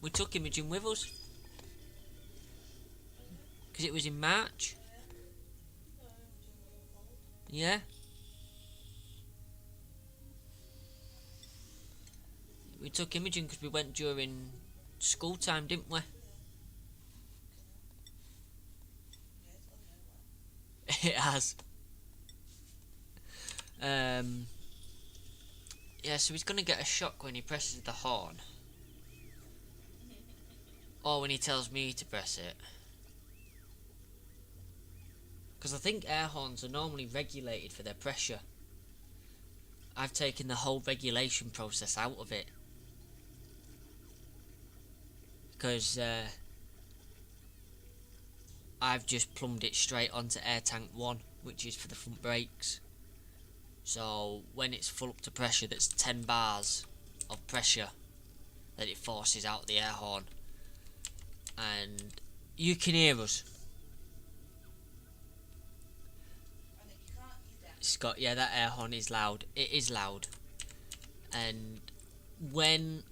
[SPEAKER 2] we took Imogen with us. Because it was in March. Yeah. We took Imogen because we went during school time, didn't we? It has. Yeah, so he's gonna get a shock when he presses the horn. Or when he tells me to press it. Because I think air horns are normally regulated for their pressure. I've taken the whole regulation process out of it. Because I've just plumbed it straight onto air tank 1, which is for the front brakes. So when it's full up to pressure, that's 10 bars of pressure that it forces out the air horn. And you can hear us. Scott, yeah, that air horn is loud. It is loud. And when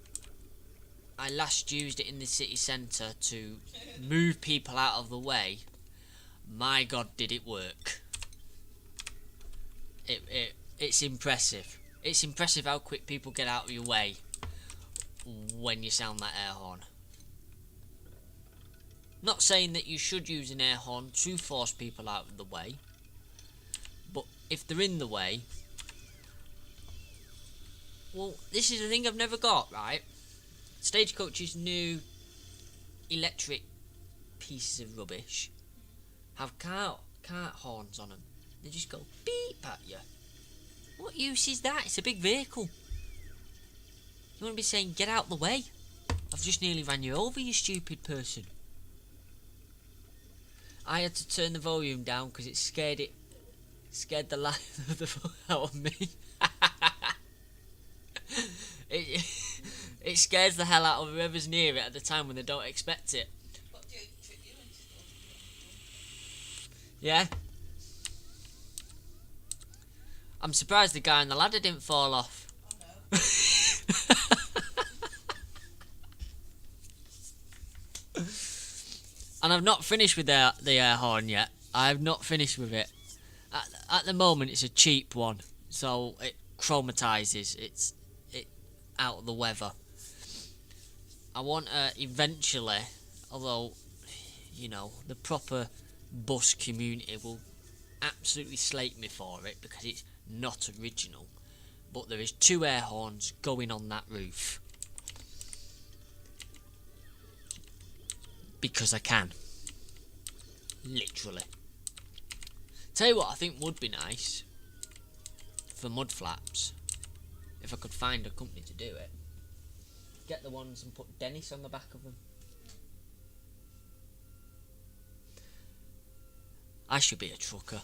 [SPEAKER 2] I last used it in the city centre to move people out of the way, my God, did it work. It's impressive. It's impressive how quick people get out of your way when you sound that air horn. Not saying that you should use an air horn to force people out of the way, but if they're in the way, well, this is the thing I've never got, right? Stagecoach's new electric pieces of rubbish have cart horns on them. They just go beep at you. What use is that? It's a big vehicle. You want to be saying, get out the way. I've just nearly ran you over, you stupid person. I had to turn the volume down because it scared the life of the fuck out of me. It scares the hell out of whoever's near it at the time when they don't expect it.
[SPEAKER 3] What do you trick you into stuff?
[SPEAKER 2] Yeah. I'm surprised the guy on the ladder didn't fall off.
[SPEAKER 3] I know.
[SPEAKER 2] And I've not finished with the air horn yet. I've not finished with it. At the moment, it's a cheap one, so it chromatises. It's out of the weather. I want eventually, although, you know, the proper bus community will absolutely slate me for it because it's not original, but there is 2 air horns going on that roof. Because I can. Literally. Tell you what I think would be nice for mud flaps, if I could find a company to do it. Get the ones and put Dennis on the back of them. I should be a trucker.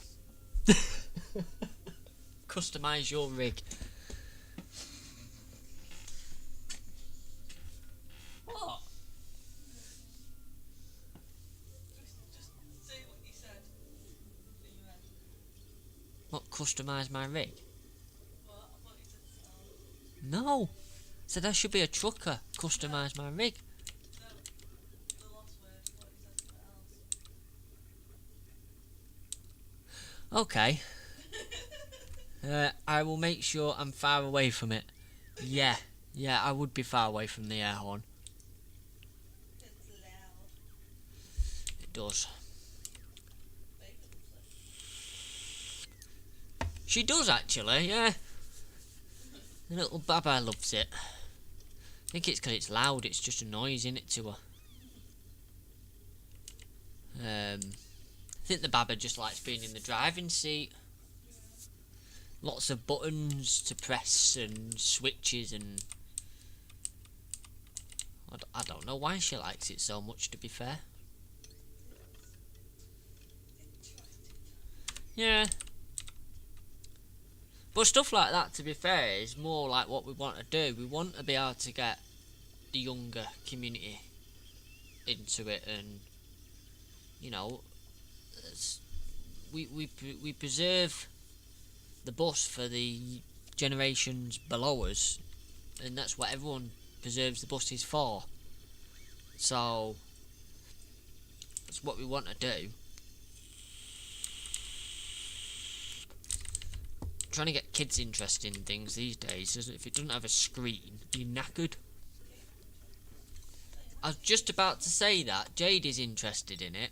[SPEAKER 2] Customise your rig. What?
[SPEAKER 3] Just say what you said. That you meant.
[SPEAKER 2] What, customise my rig?
[SPEAKER 3] What? I thought you said so.
[SPEAKER 2] No. Said I should be a trucker. Customise my rig.
[SPEAKER 3] No. The last
[SPEAKER 2] Okay. I will make sure I'm far away from it. Yeah, I would be far away from the air horn.
[SPEAKER 3] It's loud.
[SPEAKER 2] It does.
[SPEAKER 3] Baker loves it.
[SPEAKER 2] She does actually, yeah. The little Baba loves it. I think it's because it's loud, it's just a noise in it to her. I think the Baba just likes being in the driving seat. Lots of buttons to press and switches and... I don't know why she likes it so much, to be fair. Yeah. But stuff like that, to be fair, is more like what we want to do. We want to be able to get the younger community into it, and you know, we preserve the bus for the generations below us, and that's what everyone preserves the buses for. So that's what we want to do. Trying to get kids interested in things these days, if it doesn't have a screen, you're knackered. I was just about to say that Jade is interested in it.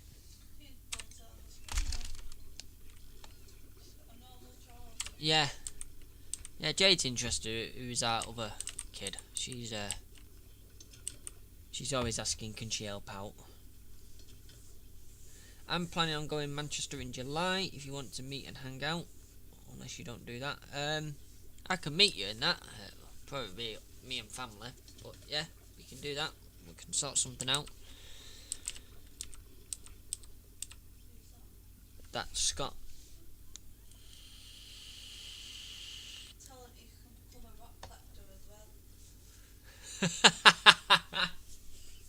[SPEAKER 2] Yeah, Jade's interested. Who's our other kid? She's always asking, can she help out? I'm planning on going Manchester in July. If you want to meet and hang out, unless you don't do that, I can meet you in that. Probably be me and family, but yeah, we can do that. We can sort something out. That's Scott.
[SPEAKER 3] Tell him he can become a rock collector as well.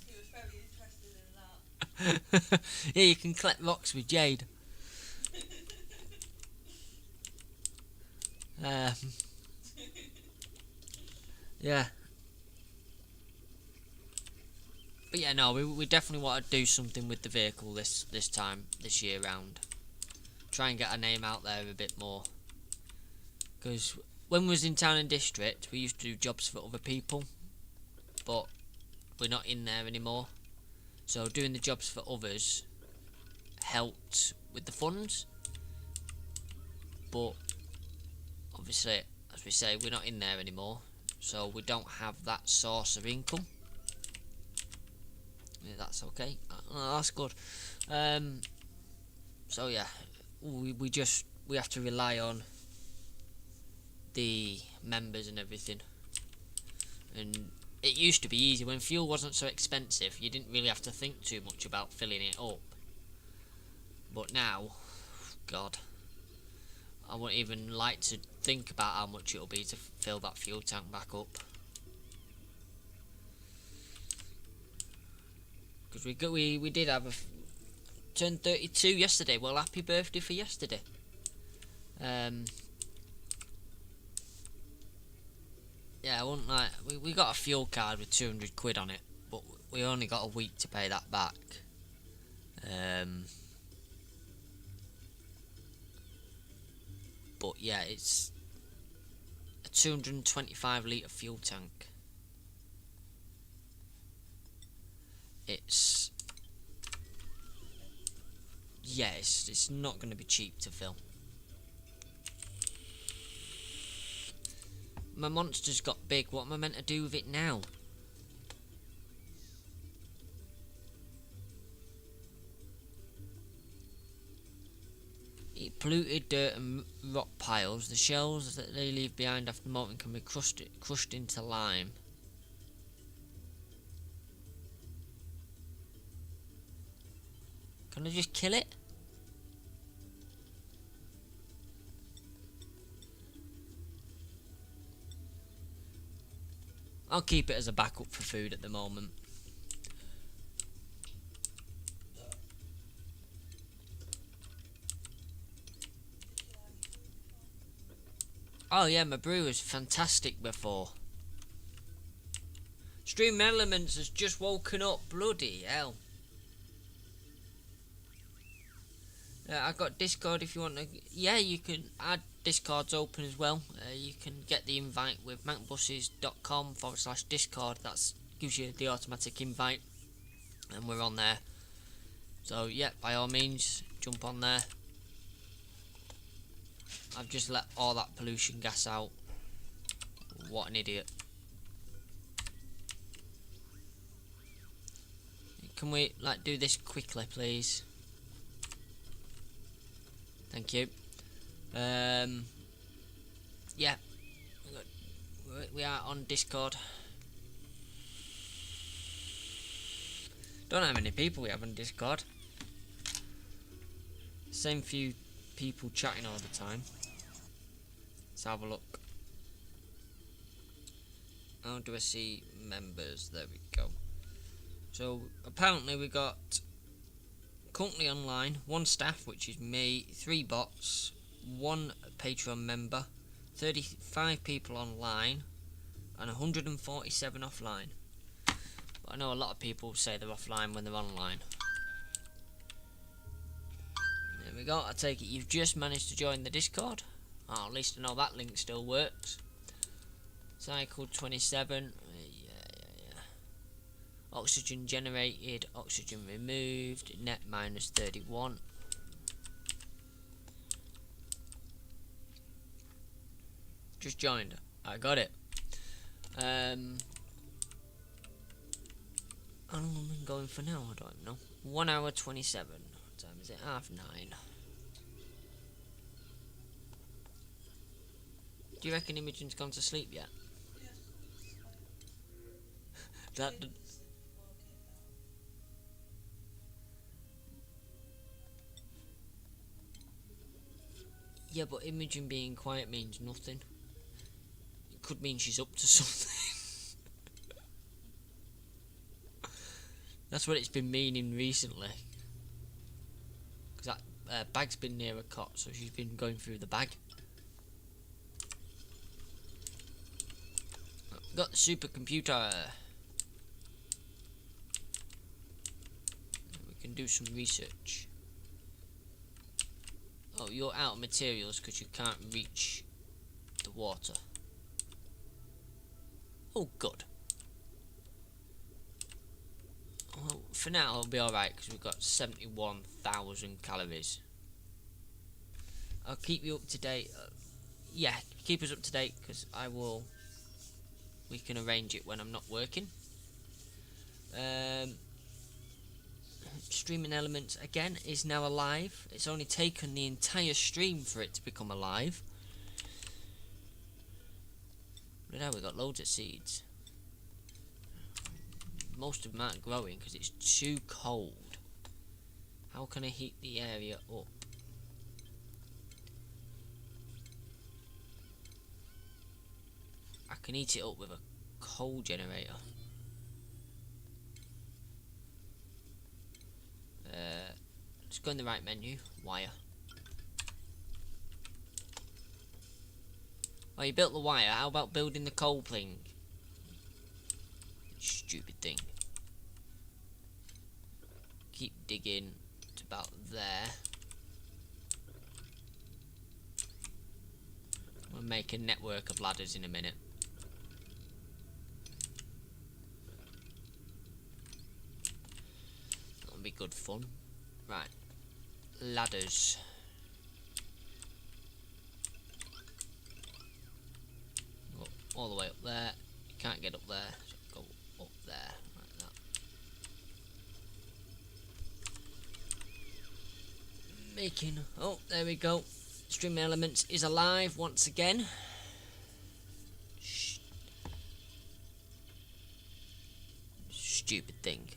[SPEAKER 3] He was very interested in that.
[SPEAKER 2] Yeah, you can collect rocks with Jade. Yeah. But yeah, no, we definitely want to do something with the vehicle this year round. Try and get our name out there a bit more. Because when we was in town and district, we used to do jobs for other people, but we're not in there anymore. So doing the jobs for others helped with the funds, but obviously, as we say, we're not in there anymore, so we don't have that source of income. Yeah, that's okay. That's good. So yeah, we have to rely on the members and everything. And it used to be easy when fuel wasn't so expensive. You didn't really have to think too much about filling it up. But now, God, I wouldn't even like to think about how much it'll be to fill that fuel tank back up. Because we did have turned 32 yesterday. Well, happy birthday for yesterday. Yeah, I wouldn't like. We got a fuel card with 200 quid on it, but we only got a week to pay that back. But yeah, it's a 225 litre fuel tank. It's not going to be cheap to fill. My monster's got big. What am I meant to do with it now? It polluted dirt and rock piles. The shells that they leave behind after molting can be crushed into lime. Can I just kill it? I'll keep it as a backup for food at the moment. Oh yeah, my brew was fantastic before. Stream Elements has just woken up. Bloody hell. I've got Discord if you want to. Yeah, you can add Discords open as well. You can get the invite with mancbuses.com/Discord. That gives you the automatic invite, and we're on there. So yeah, by all means, jump on there. I've just let all that pollution gas out. What an idiot. Can we do this quickly, please? Thank you. Yeah, we are on Discord. Don't know how many people we have on Discord. Same few people chatting all the time. Let's have a look. How do I see members? There we go. So apparently we got currently online 1 staff, which is me, 3 bots, 1 Patreon member, 35 people online, and 147 offline. But I know a lot of people say they're offline when they're online. There we go. I take it you've just managed to join the Discord. Oh, at least I know that link still works. Cycle 27. Yeah. Oxygen generated, oxygen removed, net -31. Just joined. I got it. How long have I been going for now? I don't know. 1 hour 27. What time is it? 9:30. Do you reckon Imogen's gone to sleep yet? That. Yeah, but Imogen being quiet means nothing. It could mean she's up to something. That's what it's been meaning recently. Because that bag's been near a cot, so she's been going through the bag. Got the supercomputer. We can do some research. Oh, you're out of materials because you can't reach the water. Oh, good. Well, for now it'll be alright because we've got 71,000 calories. I'll keep you up to date. Yeah, keep us up to date because we can arrange it when I'm not working. Streaming Elements again is now alive. It's only taken the entire stream for it to become alive. But now we've got loads of seeds. Most of them aren't growing because it's too cold. How can I heat the area up? I can heat it up with a coal generator. Let's go in the right menu. Wire. Oh, you built the wire. How about building the coal thing? Stupid thing. Keep digging to about there. We'll make a network of ladders in a minute. That'll be good fun. Right. Ladders. Go all the way up there. You can't get up there. So go up there. Like that. Making. Oh, there we go. Stream Elements is alive once again. Stupid thing.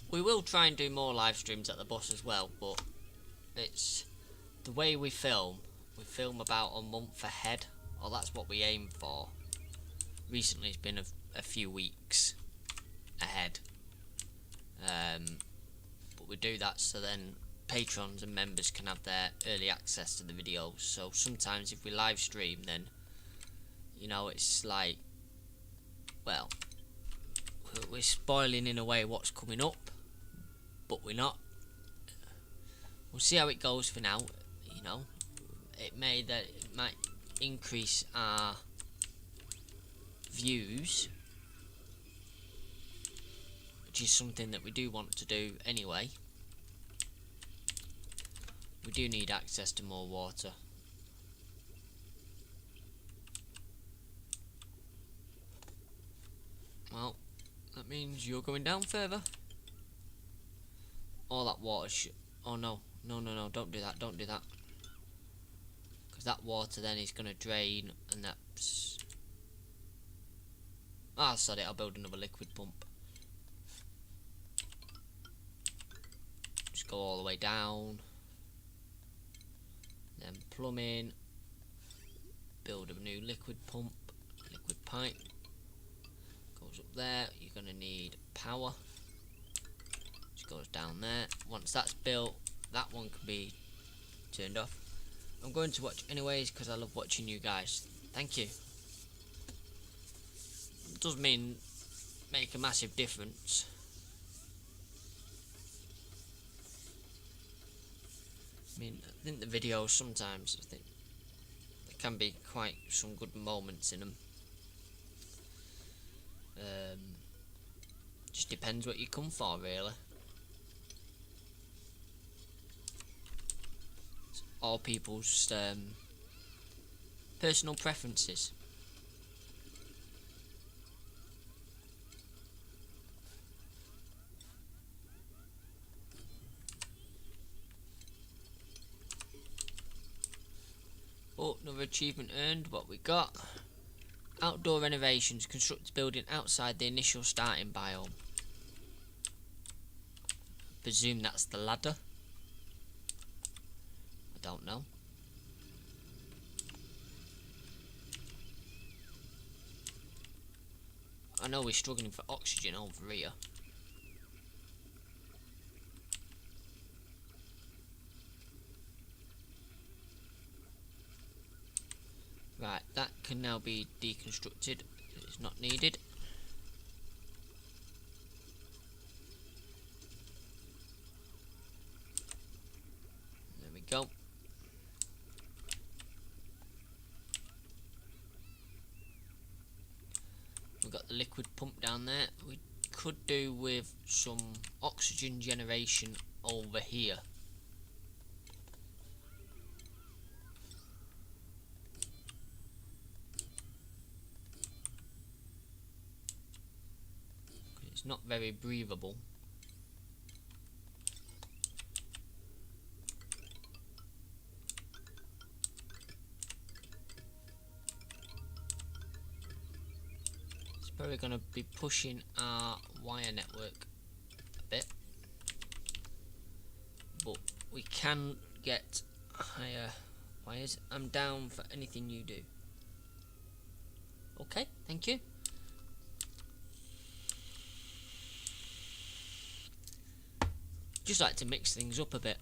[SPEAKER 2] We will try and do more live streams at the bus as well, but it's the way we film. We film about a month ahead, or that's what we aim for. Recently it's been a few weeks ahead. But we do that so then patrons and members can have their early access to the videos. So sometimes if we live stream, then You know, it's like, well, we're spoiling in a way what's coming up, but we're not. We'll see how it goes for now. You know, it might increase our views, which is something that we do want to do anyway. We do need access to more water. Well, that means you're going down further. All that water oh no, no, don't do that, don't do that. Because that water then is going to drain, and that's... Ah, sorry, I'll build another liquid pump. Just go all the way down. Then plumbing. Build a new liquid pump. Liquid pipe. Goes up there. You're going to need power. Just goes down there. Once that's built, that one can be turned off. I'm going to watch anyways because I love watching you guys. Thank you. It does make a massive difference. I mean, I think the videos sometimes, I think there can be quite some good moments in them. Just depends what you come for, really. It's all people's personal preferences. Oh, another achievement earned. What we got? Outdoor renovations. Construct a building outside the initial starting biome. Presume that's the ladder. I don't know. I know we're struggling for oxygen over here. Right, that can now be deconstructed. It's not needed. There we go. We've got the liquid pump down there. We could do with some oxygen generation over here. It's not very breathable. It's probably going to be pushing our wire network a bit, but we can get higher wires. I'm down for anything you do. Okay, thank you. Just like to mix things up a bit.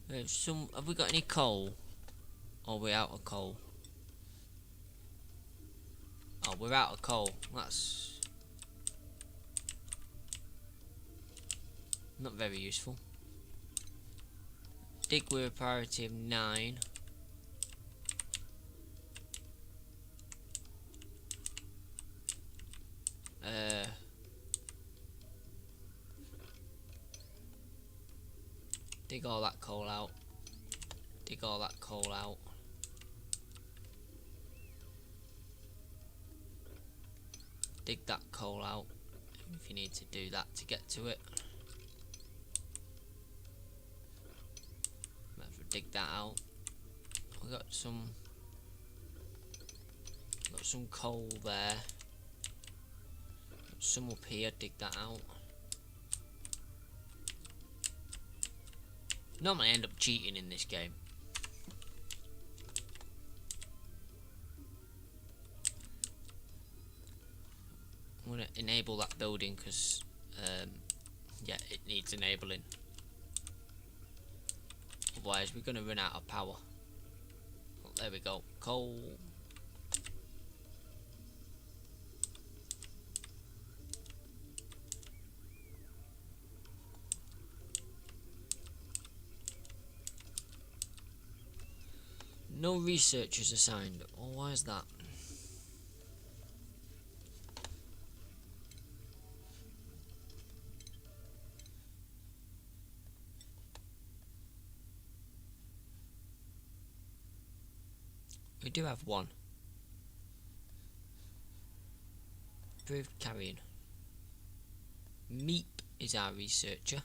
[SPEAKER 2] Have we got any coal? Or are we out of coal? Oh, we're out of coal. That's not very useful. Dig with a priority of 9. Dig all that coal out. Dig all that coal out. Dig that coal out if you need to do that to get to it. Might as well dig that out. We got some coal there. Got some up here. Dig that out. Normally I end up cheating in this game. I'm going to enable that building because yeah, it needs enabling. otherwise we're going to run out of power. Oh, there we go. Coal. No researchers assigned. Oh, why is that? We do have one. Improved carrying. Meep is our researcher.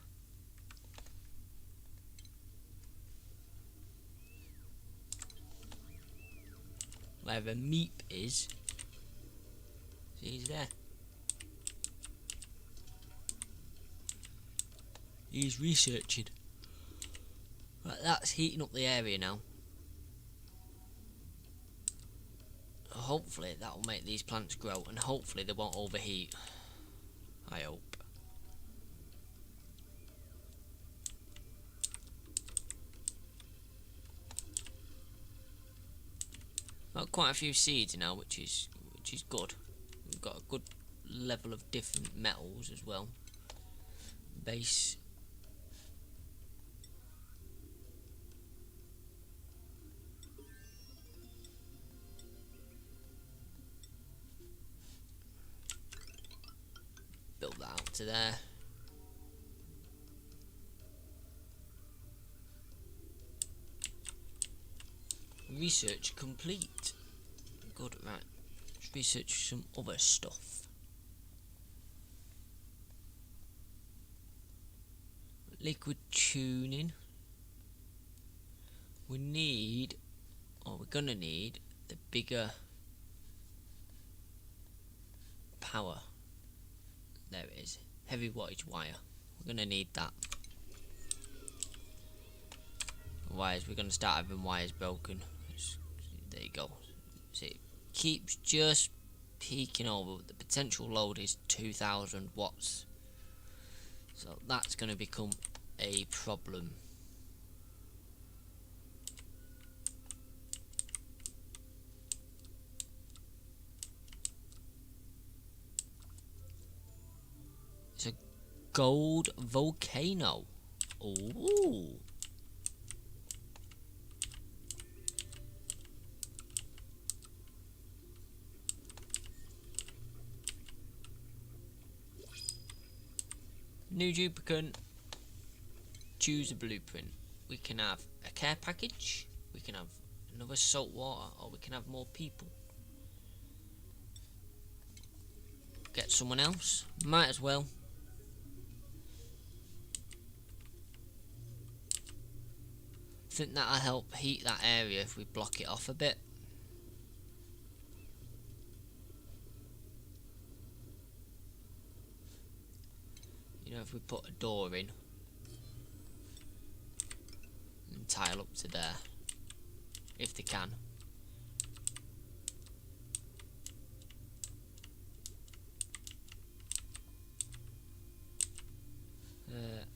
[SPEAKER 2] Wherever Meep is, see, he's there. He's researching. Right, that's heating up the area now. Hopefully that will make these plants grow, and hopefully they won't overheat. I hope. Got quite a few seeds now, which is good. We've got a good level of different metals as well. Base. Build that out to there. Research complete. Good, right. Let's research some other stuff. Liquid tuning. We need, or we're gonna need, the bigger power. There it is. Heavy wattage wire. We're gonna need that. Otherwise, we're gonna start having wires broken. There you go. See, it keeps just peaking over. The potential load is 2,000 watts. So that's gonna become a problem. It's a gold volcano. Ooh. New duplicant. Choose a blueprint. We can have a care package, we can have another salt water, or we can have more people. Get someone else. Might as well. Think that'll help heat that area if we block it off a bit. You know, if we put a door in and tile up to there, if they can.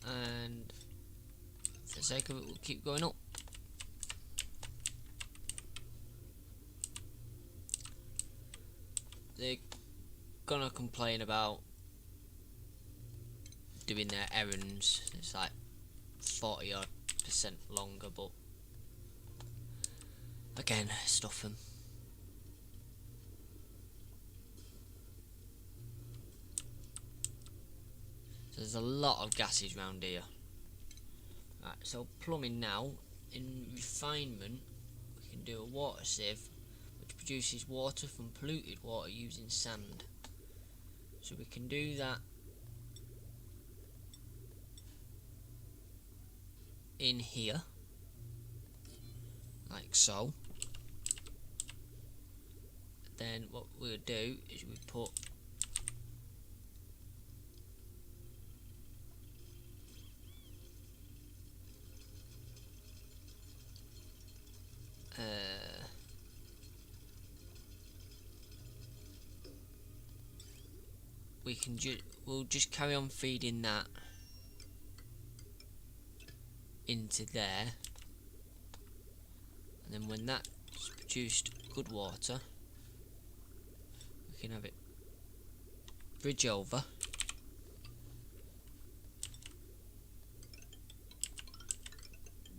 [SPEAKER 2] And for the sake of it, we'll keep going up. They're gonna complain about doing their errands. It's like 40% longer, but again, stuff them. So there's a lot of gases around here. Right, so plumbing now. In refinement, we can do a water sieve, which produces water from polluted water using sand. So we can do that in here, like so. Then what we'll do is we put we'll just carry on feeding that into there, and then when that's produced good water, we can have it bridge over,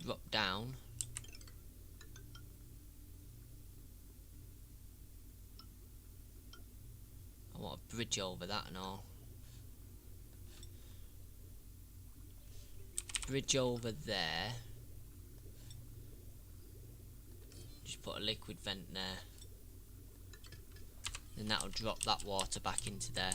[SPEAKER 2] drop down, I want a bridge over that and all. Bridge over there. Just put a liquid vent there. Then that'll drop that water back into there.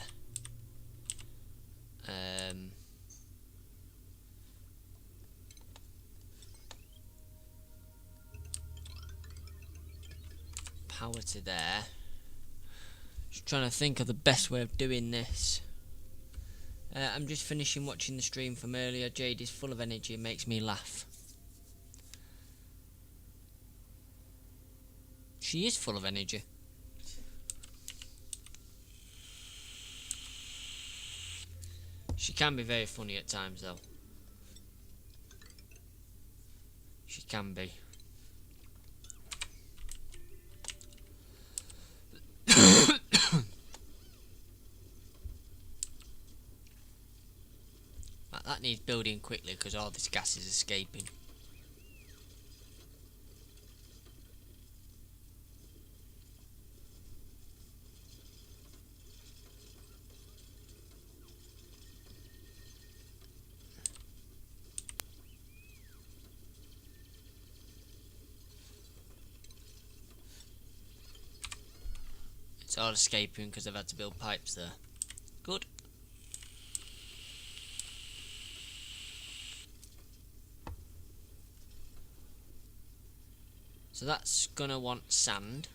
[SPEAKER 2] Power to there. Just trying to think of the best way of doing this. I'm just finishing watching the stream from earlier. Jade is full of energy and makes me laugh. She is full of energy. She can be very funny at times though. She can be. That needs building quickly because all this gas is escaping. It's all escaping because I've had to build pipes there. Good. So that's gonna want sand.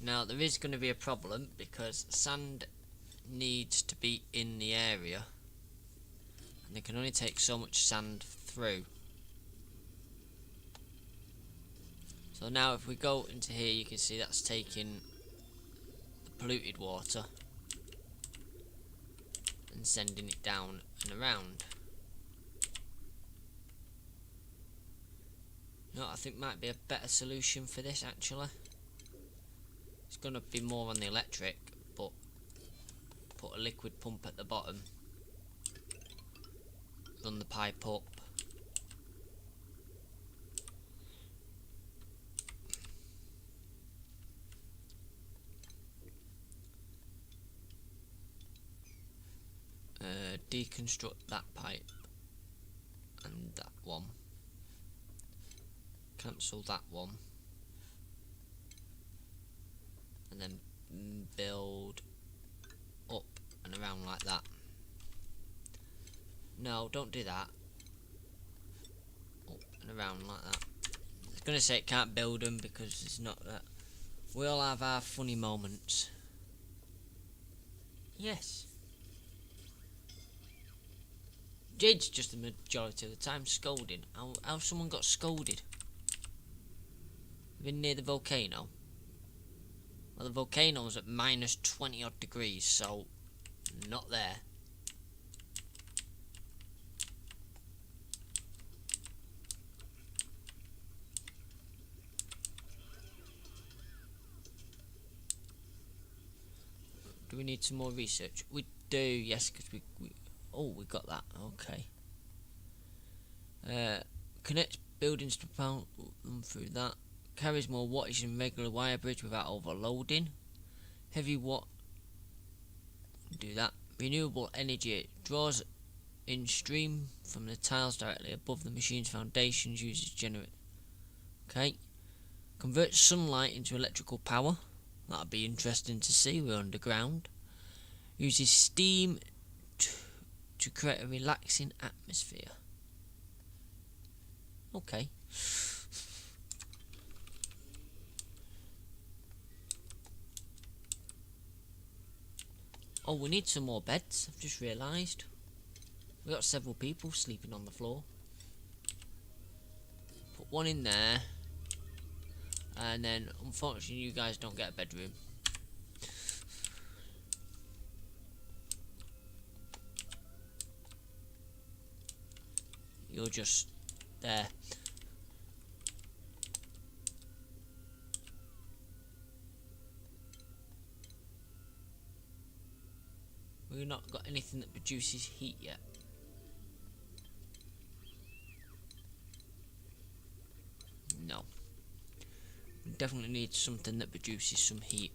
[SPEAKER 2] Now there is gonna be a problem because sand needs to be in the area and they can only take so much sand through. So now if we go into here, you can see that's taking the polluted water and sending it down and around. You know what I think might be a better solution for this actually? It's going to be more on the electric, but put a liquid pump at the bottom, run the pipe up, deconstruct that pipe and that one, cancel that one, and then build up and around like that. No, don't do that. Up and around like that. I was gonna say it can't build them because it's not that. We all have our funny moments. Yes. Jade's just the majority of the time scolding. How someone got scolded? Been near the volcano? Well, the volcano's at minus 20 odd degrees, so not there. Do we need some more research? We do, yes, because we oh, we got that. Okay. Connects buildings to power them through that. Carries more wattage than regular wire bridge without overloading. Heavy watt. Do that. Renewable energy. It draws in stream from the tiles directly above the machine's foundations. Uses generate. Okay. Converts sunlight into electrical power. That'll be interesting to see. We're underground. Uses steam to create a relaxing atmosphere. Okay. Oh, we need some more beds. I've just realised. We got several people sleeping on the floor. Put one in there. And then, unfortunately, you guys don't get a bedroom. You're just there. We've not got anything that produces heat yet. No. We definitely need something that produces some heat,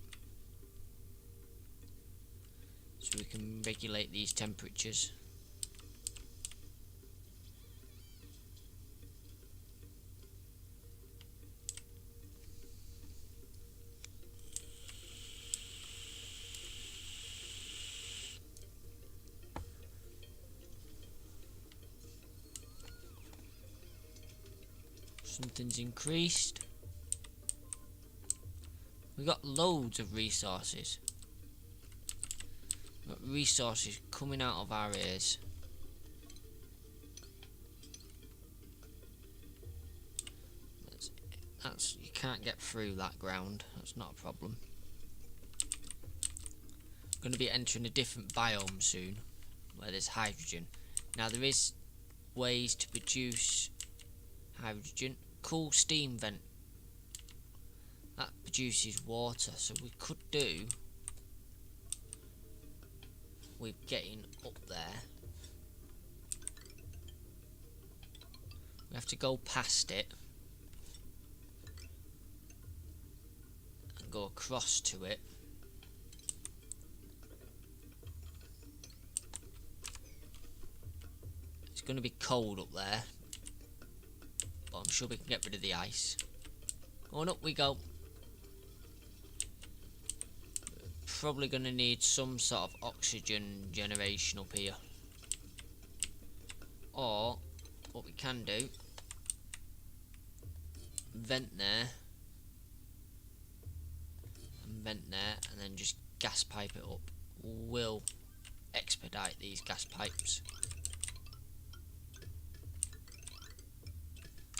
[SPEAKER 2] so we can regulate these temperatures. Something's increased. We got loads of resources. We've got resources coming out of our ears. That's you can't get through that ground. That's not a problem. Going to be entering a different biome soon, where there's hydrogen. Now there is ways to produce hydrogen. Cool steam vent. That produces water, so we could do with getting up there. We have to go past it and go across to it. It's going to be cold up there, but I'm sure we can get rid of the ice. On up we go. Probably going to need some sort of oxygen generation up here. Or, what we can do, vent there, and vent there, and then just gas pipe it up. Will expedite these gas pipes,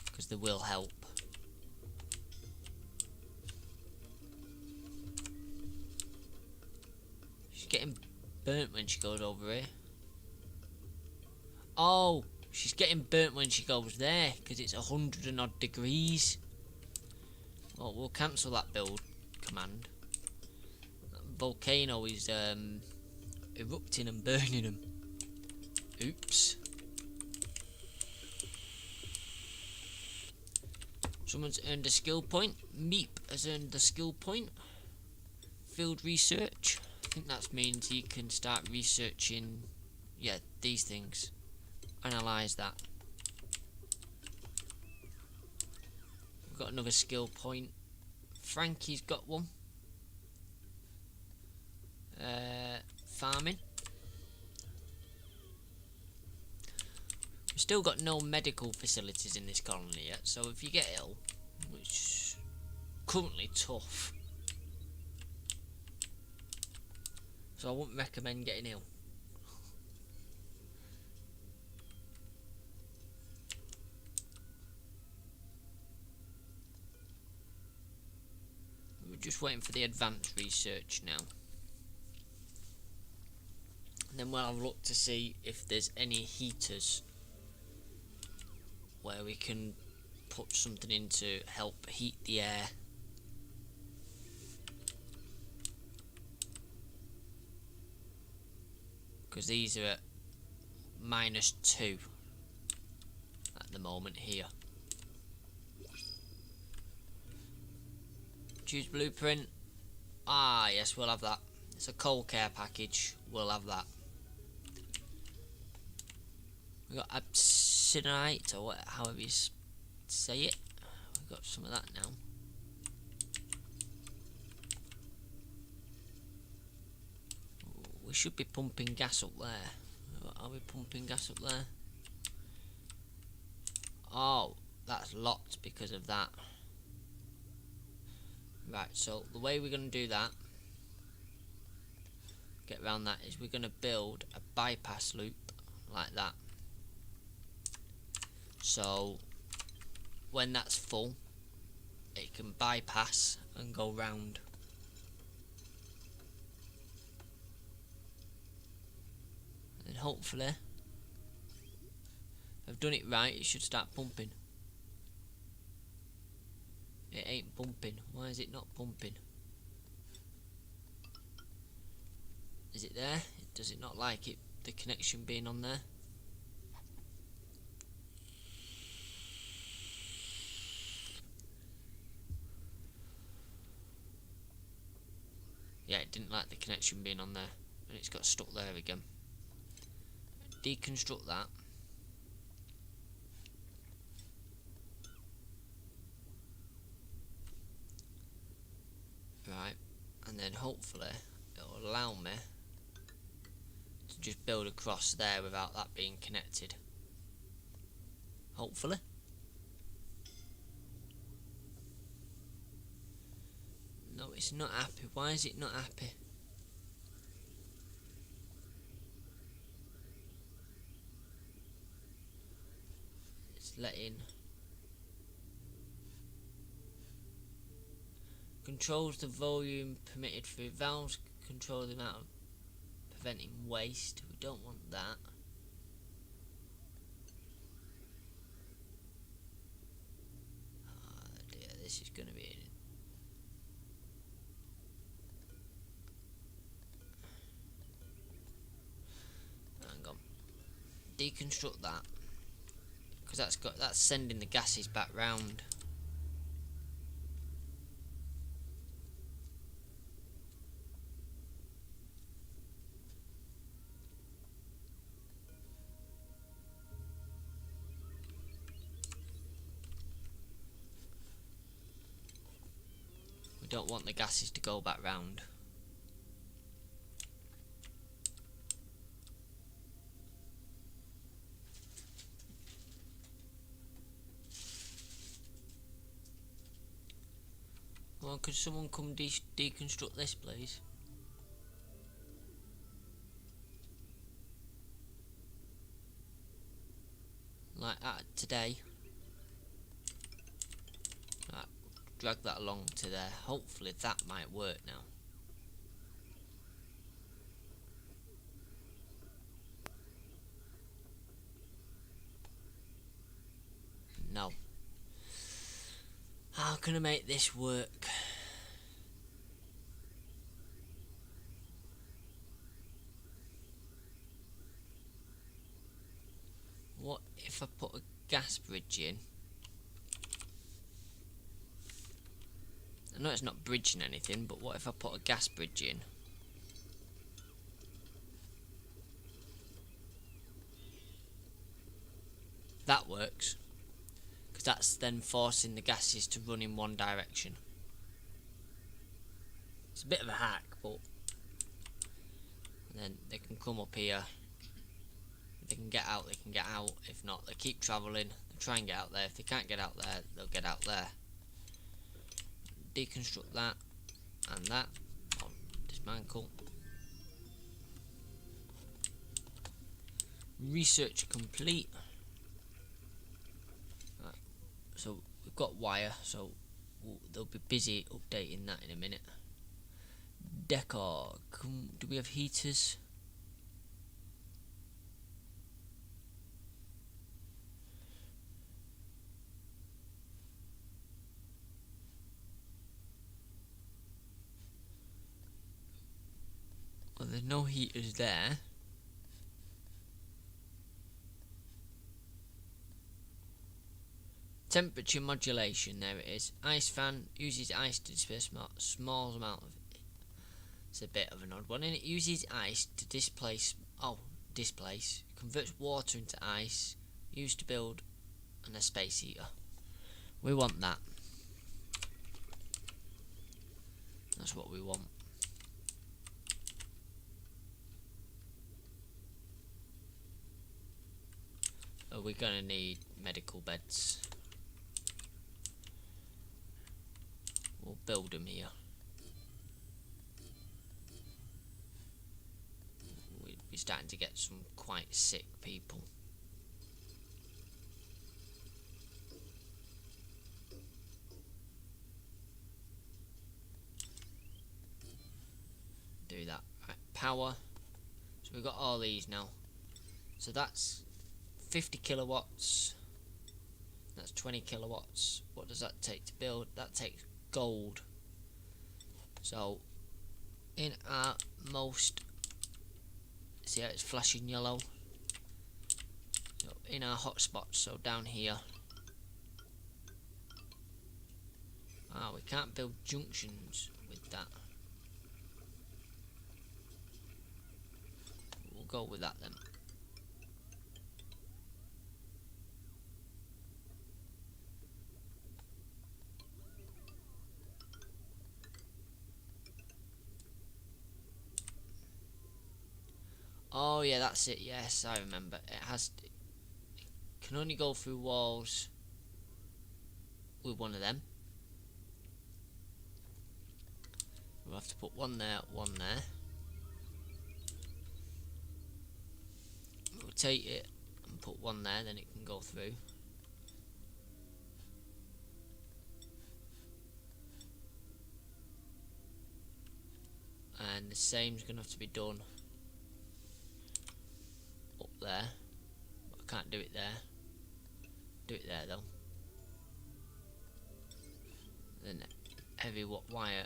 [SPEAKER 2] because they will help. She's getting burnt when she goes over here. Oh, she's getting burnt when she goes there, because it's 100 and odd degrees. Well, we'll cancel that build command. That volcano is erupting and burning them. Oops. Someone's earned a skill point. Meep has earned the skill point. Field research. I think that means he can start researching, yeah, these things. Analyze that. We've got another skill point. Frankie's got one. Farming. We've still got no medical facilities in this colony yet, so if you get ill, which is currently tough, so I wouldn't recommend getting ill. We're just waiting for the advanced research now. And then we'll have a look to see if there's any heaters where we can put something in to help heat the air. Because these are at -2 at the moment here. Choose blueprint. Ah, yes, we'll have that. It's a coal care package. We'll have that. We got abstinite, or however you say it. We've got some of that now. We should be pumping gas up there. Are we pumping gas up there? Oh, that's locked because of that. Right, so the way we're going to do that, get around that, is we're going to build a bypass loop like that. So when that's full, it can bypass and go round. And hopefully, if I've done it right, it should start pumping. It ain't pumping. Why is it not pumping? Is it there? Does it not like it, the connection being on there? Yeah, it didn't like the connection being on there, and it's got stuck there again. Deconstruct that. Right, and then hopefully it'll allow me to just build across there without that being connected. Hopefully. No, it's not happy. Why is it not happy? It's letting. Controls the volume permitted through valves. Control the amount of preventing waste. We don't want that. Oh dear, this is going to be. Hang on. Deconstruct that, because that's sending the gases back round. We don't want the gases to go back round. Well, could someone come deconstruct this, please? Like that today. Right, drag that along to there. Hopefully that might work now. No. How can I make this work? What if I put a gas bridge in? I know it's not bridging anything, but what if I put a gas bridge in? That works, because that's then forcing the gases to run in one direction. It's a bit of a hack, but then they can come up here. If they can get out, they can get out. If not, they keep travelling. They try and get out there. If they can't get out there, they'll get out there. Deconstruct that and that. Oh, dismantle. Research complete. Right. So we've got wire, so they'll be busy updating that in a minute. Decor. Do we have heaters? Well, there's no heaters there. Temperature modulation, there it is. Ice fan uses ice to disperse small amount of. It's a bit of an odd one, and it uses ice to displace. Converts water into ice, used to build a space heater. We want that. That's what we want. Oh, we're gonna need medical beds. We'll build them here. We're starting to get some quite sick people. Do that. Right, power. So we've got all these now. So that's 50 kilowatts. That's 20 kilowatts. What does that take to build? That takes gold. So in our most See how it's flashing yellow? So in our hotspots, so down here. Ah, we can't build junctions with that. We'll go with that then. Oh yeah, that's it. Yes, I remember. It can only go through walls with one of them. We'll have to put one there, one there. Rotate it and put one there, then it can go through. And the same's gonna have to be done up there. But I can't do it there. Do it there though. Then heavy wire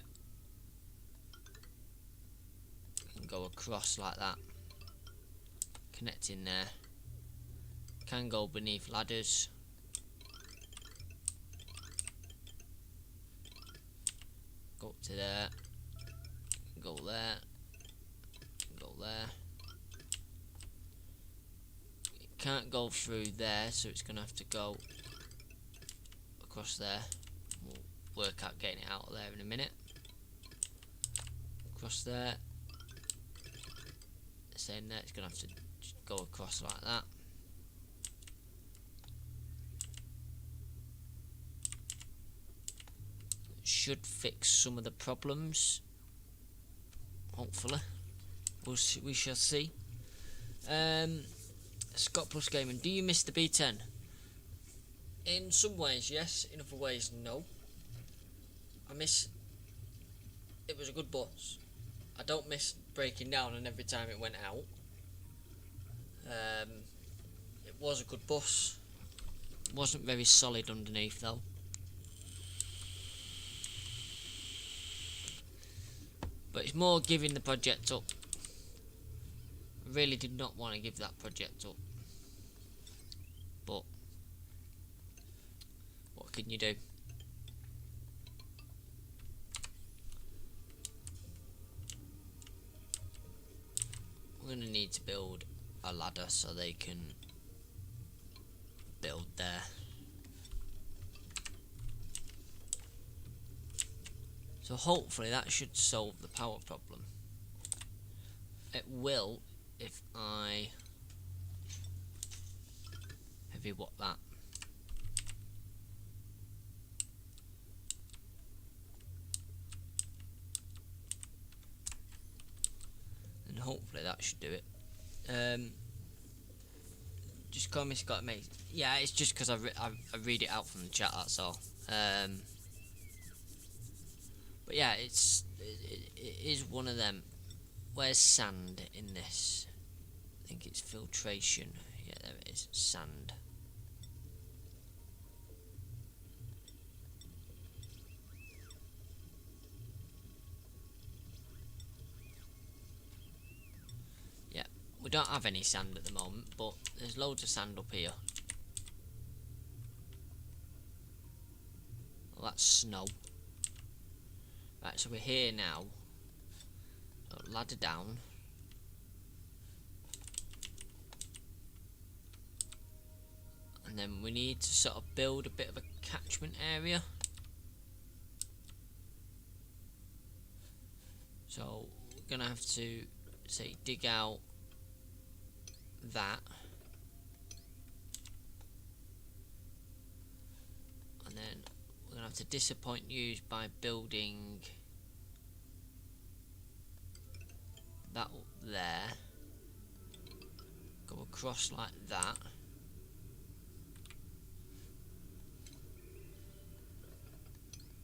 [SPEAKER 2] can go across like that. Connecting there. Can go beneath ladders. Go up to there. Go there. Go there. It can't go through there, so it's gonna have to go across there. We'll work out getting it out of there in a minute. Across there. Same there, it's gonna have to just go across like that. It should fix some of the problems. Hopefully. We shall see. Scott Plus Gaming, do you miss the B10? In some ways, yes. In other ways, no. I miss... It was a good bus. I don't miss breaking down and every time it went out. It was a good bus. It wasn't very solid underneath though. But it's more giving the project up. I really did not want to give that project up. But what can you do? We're going to need to build a ladder so they can build there. So hopefully that should solve the power problem. It will if I heavy what that. And hopefully that should do it. Just call me Scott, mate. Yeah, it's just because I read it out from the chat, that's all. But yeah, it is one of them. Where's sand in this? I think it's filtration. Yeah, there it is. Sand. Yeah, we don't have any sand at the moment, but there's loads of sand up here. Well, that's snow. Right, so we're here now. So ladder down. And then we need to sort of build a bit of a catchment area. So we're gonna have to say dig out that. And then we're gonna have to disappoint you by building that up there. Go across like that.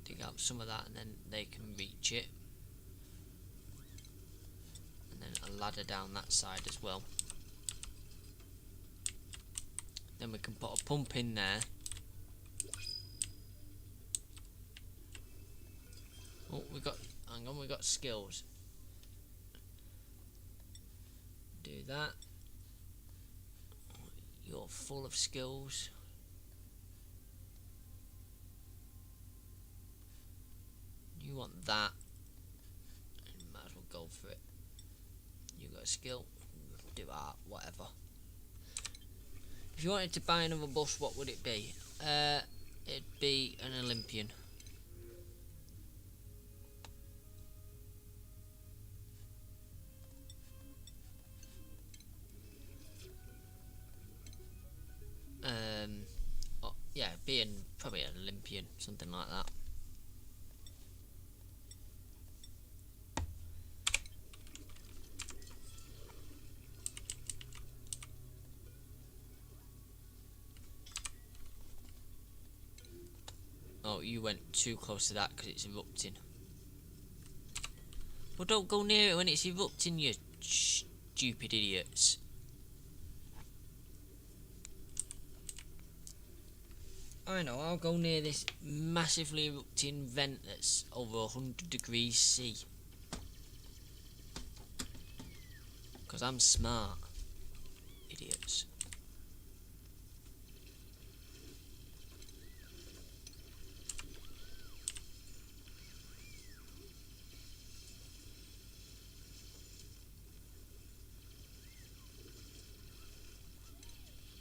[SPEAKER 2] Dig out some of that and then they can reach it. And then a ladder down that side as well. Then we can put a pump in there. Oh, hang on, we got skills. Do that. You're full of skills. You want that. You might as well go for it. You got a skill. Do art, whatever. If you wanted to buy another bus, what would it be? It'd be an Olympian. Oh, yeah, probably an Olympian, something like that. Oh, you went too close to that because it's erupting. Well, don't go near it when it's erupting, you stupid idiots. I know, I'll go near this massively erupting vent that's over 100 degrees C. Because I'm smart. Idiots.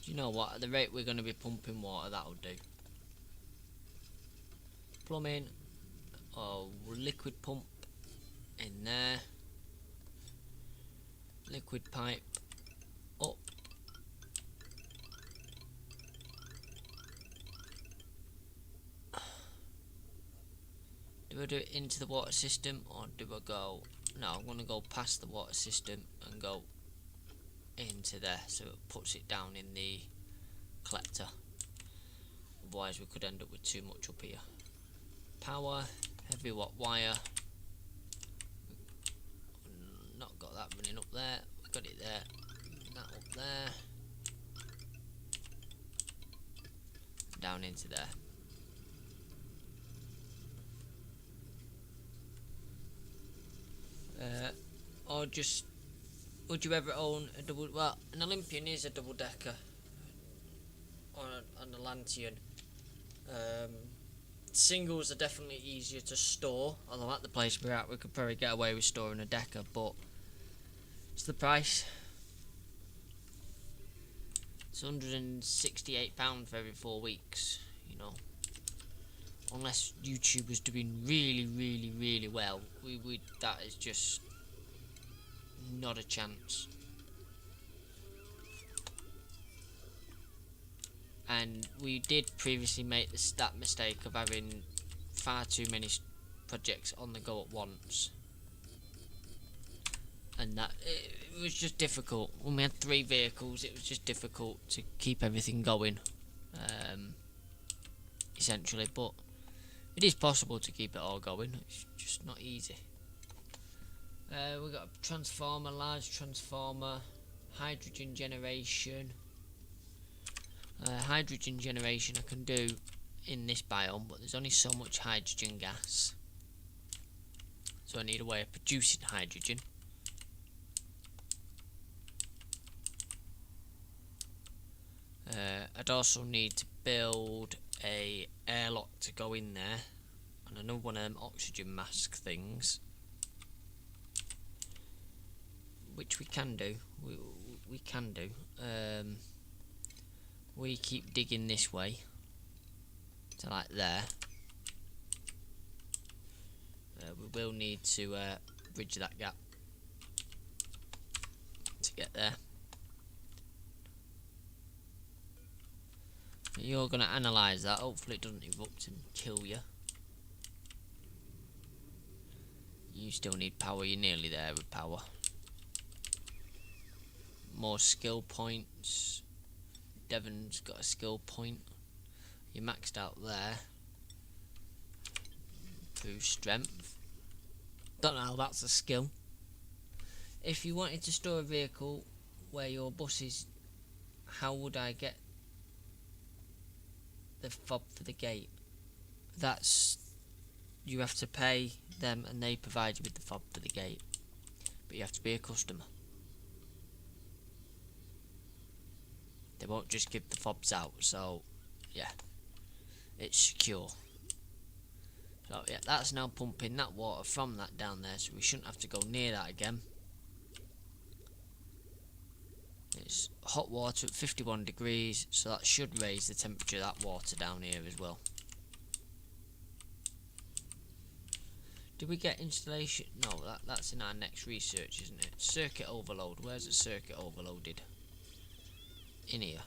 [SPEAKER 2] Do you know what? At the rate we're going to be pumping water, that'll do. Plumbing. Oh, liquid pump in there. Liquid pipe up. Do I do it into the water system or do I go... No, I'm going to go past the water system and go into there so it puts it down in the collector. Otherwise we could end up with too much up here. Power, heavy watt wire. Not got that running up there. We got it there. That up there. Down into there. Or just, would you ever own a double? Well, an Olympian is a double decker, or an Atlantean. Singles are definitely easier to store. Although at the place we're at, we could probably get away with storing a decker, but it's the price. It's £168 for every 4 weeks. You know, unless YouTube was doing really well, that is just not a chance. And we did previously make that mistake of having far too many projects on the go at once, and that it was just difficult. When we had 3 vehicles, it was just difficult to keep everything going, essentially. But it is possible to keep it all going. It's just not easy. We've got a transformer, large transformer, hydrogen generation. Hydrogen generation I can do in this biome, but there's only so much hydrogen gas, so I need a way of producing hydrogen. I'd also need to build a airlock to go in there, and another one of them oxygen mask things, which we can do. We can do. We keep digging this way to like there. We will need to bridge that gap to get there. You're going to analyse that. Hopefully it doesn't erupt and kill you. You still need power. You're nearly there with power. More skill points. Devon's got a skill point. You're maxed out there. Improve strength. Don't know how that's a skill. If you wanted to store a vehicle where your bus is, how would I get the fob for the gate? That's, you have to pay them and they provide you with the fob for the gate, but you have to be a customer. They won't just give the fobs out, so yeah, it's secure. So yeah, that's now pumping that water from that down there, so we shouldn't have to go near that again. It's hot water at 51 degrees, so that should raise the temperature of that water down here as well. Did we get installation? No, that's in our next research, isn't it? Circuit overload. Where's the circuit overloaded? In here.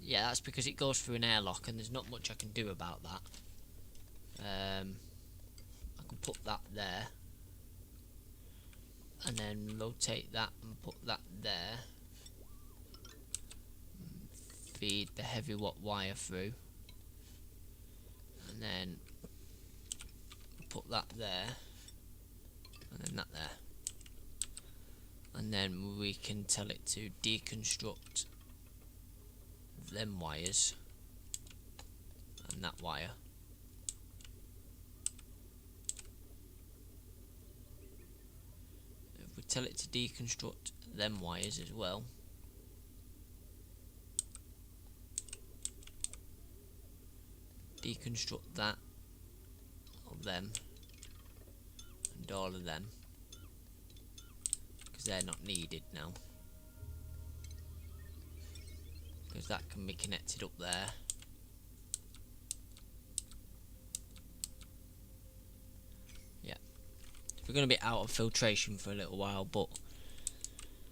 [SPEAKER 2] Yeah, that's because it goes through an airlock and there's not much I can do about that. I can put that there. And then rotate that and put that there. Feed the heavy watt wire through. And then put that there. And then that there. And then we can tell it to deconstruct them wires and that wire. If we tell it to deconstruct them wires as well, deconstruct that of them and all of them, because they're not needed now, because that can be connected up there. Yeah, we're going to be out of filtration for a little while, but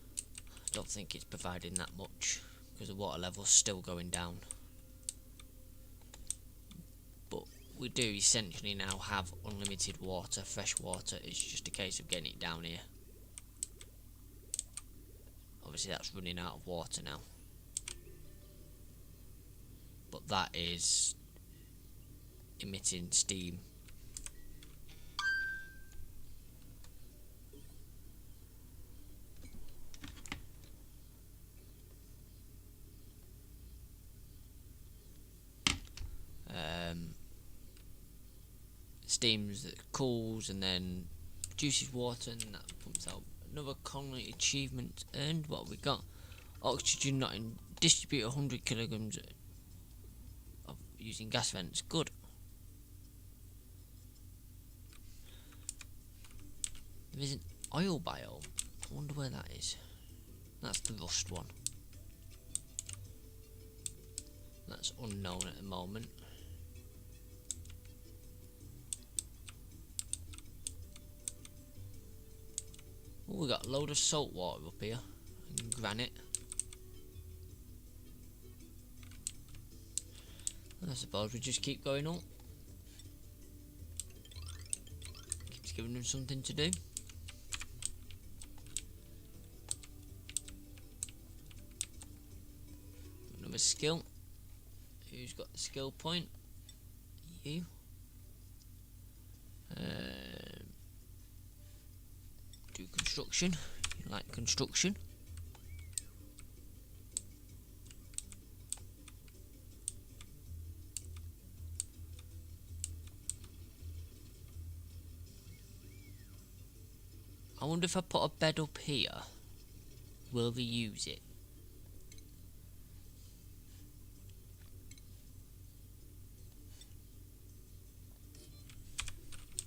[SPEAKER 2] I don't think it's providing that much because the water level's still going down. But we do essentially now have unlimited water, fresh water. It's just a case of getting it down here. Obviously that's running out of water now, but that is emitting steam. Steams that cools and then produces water, and that pumps out. Another culinary achievement earned. What have we got? Oxygen not in distribute 100 kilograms of using gas vents. Good. There is an oil biome. I wonder where that is. That's the rust one. That's unknown at the moment. Oh, we got a load of salt water up here and granite. I suppose we just keep going up. Keeps giving them something to do. Another skill. Who's got the skill point? You. Do construction. You like construction. I wonder if I put a bed up here, will they use it?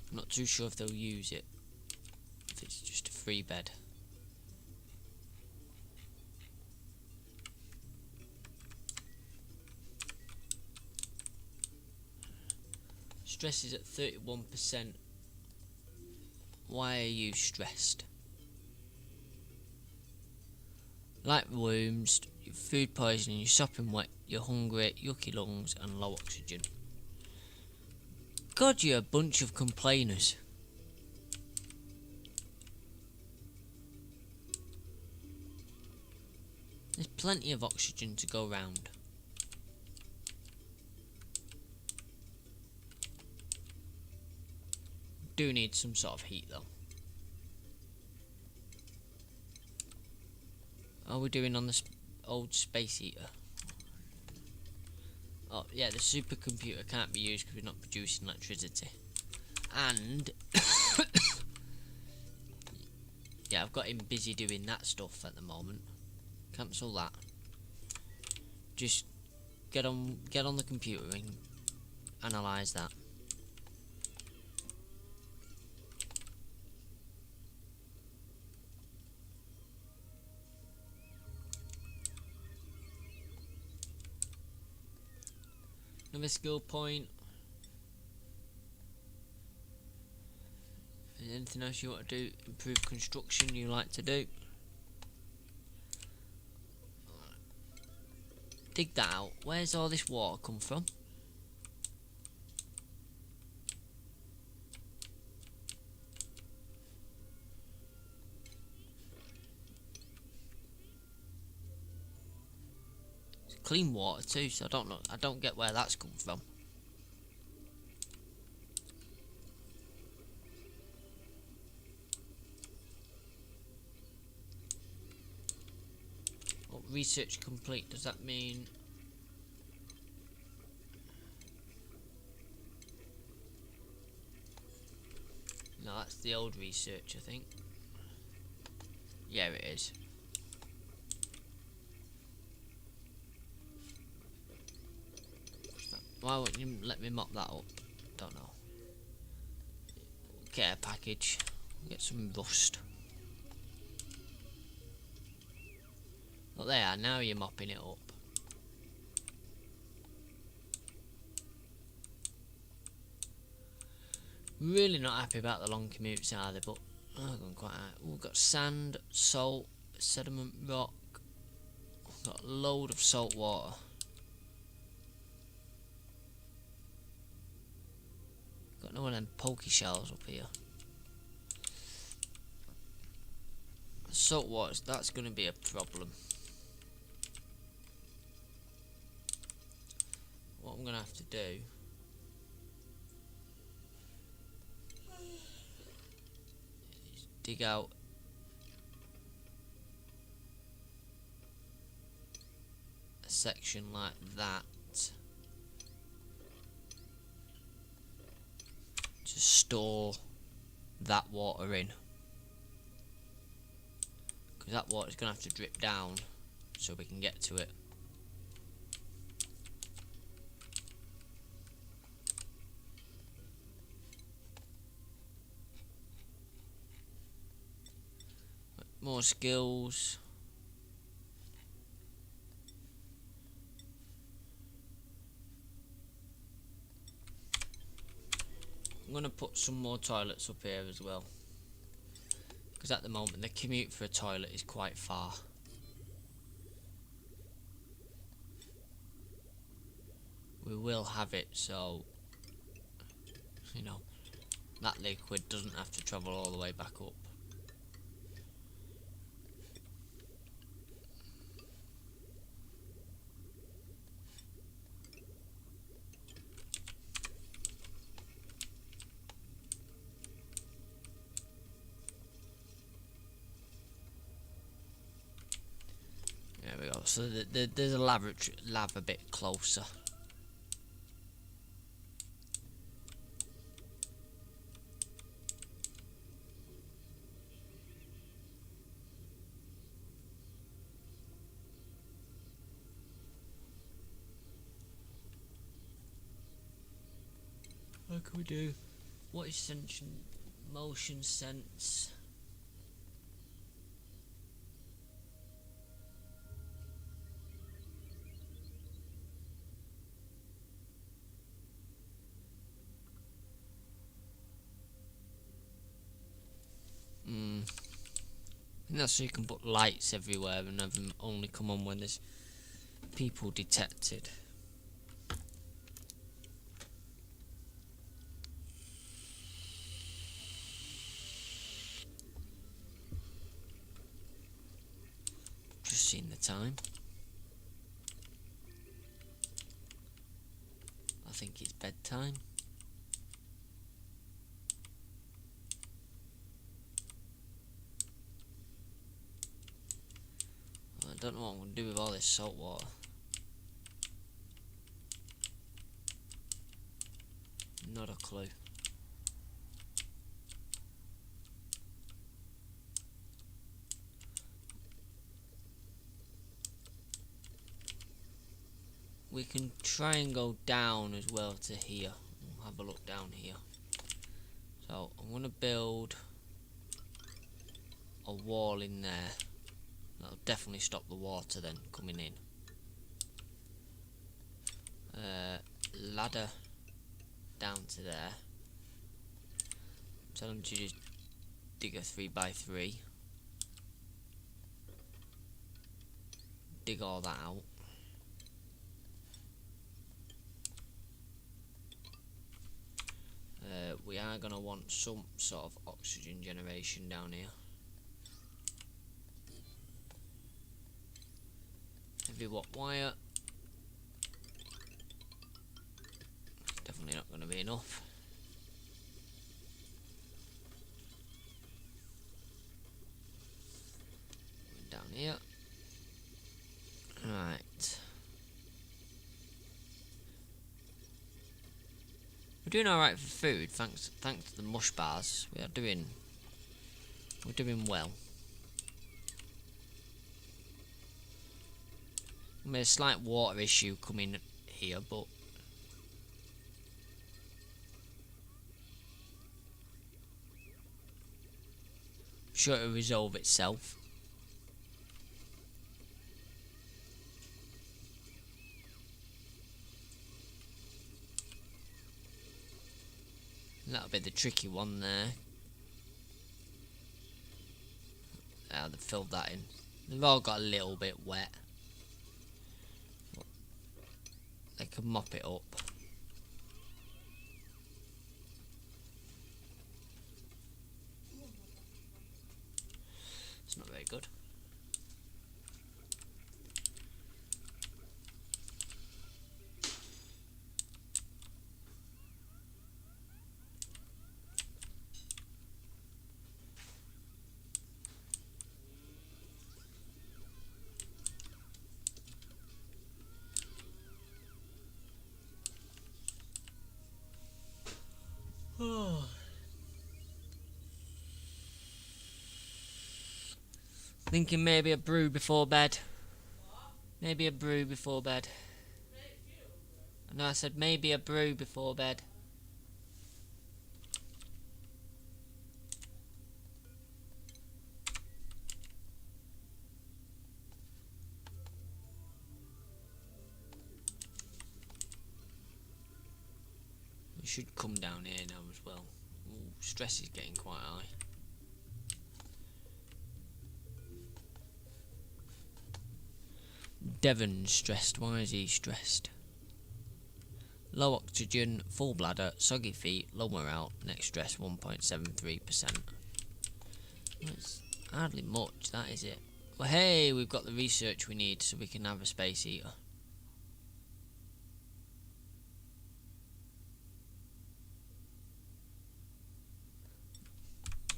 [SPEAKER 2] I'm not too sure if they'll use it, if it's just a free bed. Stress is at 31%. Why are you stressed? Light wounds, food poisoning, you're sopping wet, you're hungry, yucky lungs and low oxygen. God, you're a bunch of complainers. There's plenty of oxygen to go round. Do need some sort of heat though. Are we doing on the old space heater? Oh yeah, the supercomputer can't be used because we're not producing electricity. And Yeah, I've got him busy doing that stuff at the moment. Cancel that. Just get on the computer and analyse that. Another skill point. Is there anything else you want to do? Improve construction you like to do? Dig that out. Where's all this water come from? It's clean water too, so I don't get where that's come from. Oh, research complete. Does that mean no, that's the old research, I think. Yeah, it is. Why won't you let me mop that up? Don't know. Get a package. Get some rust. Look there, now you're mopping it up. Really not happy about the long commutes either, but I'm going quite high. We've got sand, salt, sediment, rock. We've got a load of salt water. Got no one of them pokey shells up here. Salt water, that's going to be a problem. What I'm going to have to do is dig out a section like that to store that water in, because that water is going to have to drip down so we can get to it. More skills. I'm going to put some more toilets up here as well, because at the moment the commute for a toilet is quite far. We will have it so, you know, that liquid doesn't have to travel all the way back up. There we go. So there's a lab a bit closer. What can we do? What is motion sense? And that's so you can put lights everywhere and have them only come on when there's people detected. Just seen the time. I think it's bedtime. I don't know what I'm going to do with all this salt water. Not a clue. we can try and go down as well to here. We'll have a look down here. So I'm going to build a wall in there. That'll definitely stop the water then coming in. Ladder down to there. Tell them to just dig a 3x3. Dig all that out. We are going to want some sort of oxygen generation down here. Heavy watt wire. Definitely not going to be enough. Down here. Right. We're doing alright for food, thanks to the mush bars. We're doing well. There's a slight water issue coming here, but I'm sure it'll resolve itself. That'll be the tricky one there. They've filled that in. They've all got a little bit wet. They can mop it up. It's not very good. Thinking maybe a brew before bed. Maybe a brew before bed. No, I said maybe a brew before bed. We should come down here now as well. Ooh, stress is getting quite high. Devon's stressed. Why is he stressed? Low oxygen, full bladder, soggy feet, low morale, next stress 1.73%. That's hardly much, that is it. Well, hey, we've got the research we need so we can have a space heater.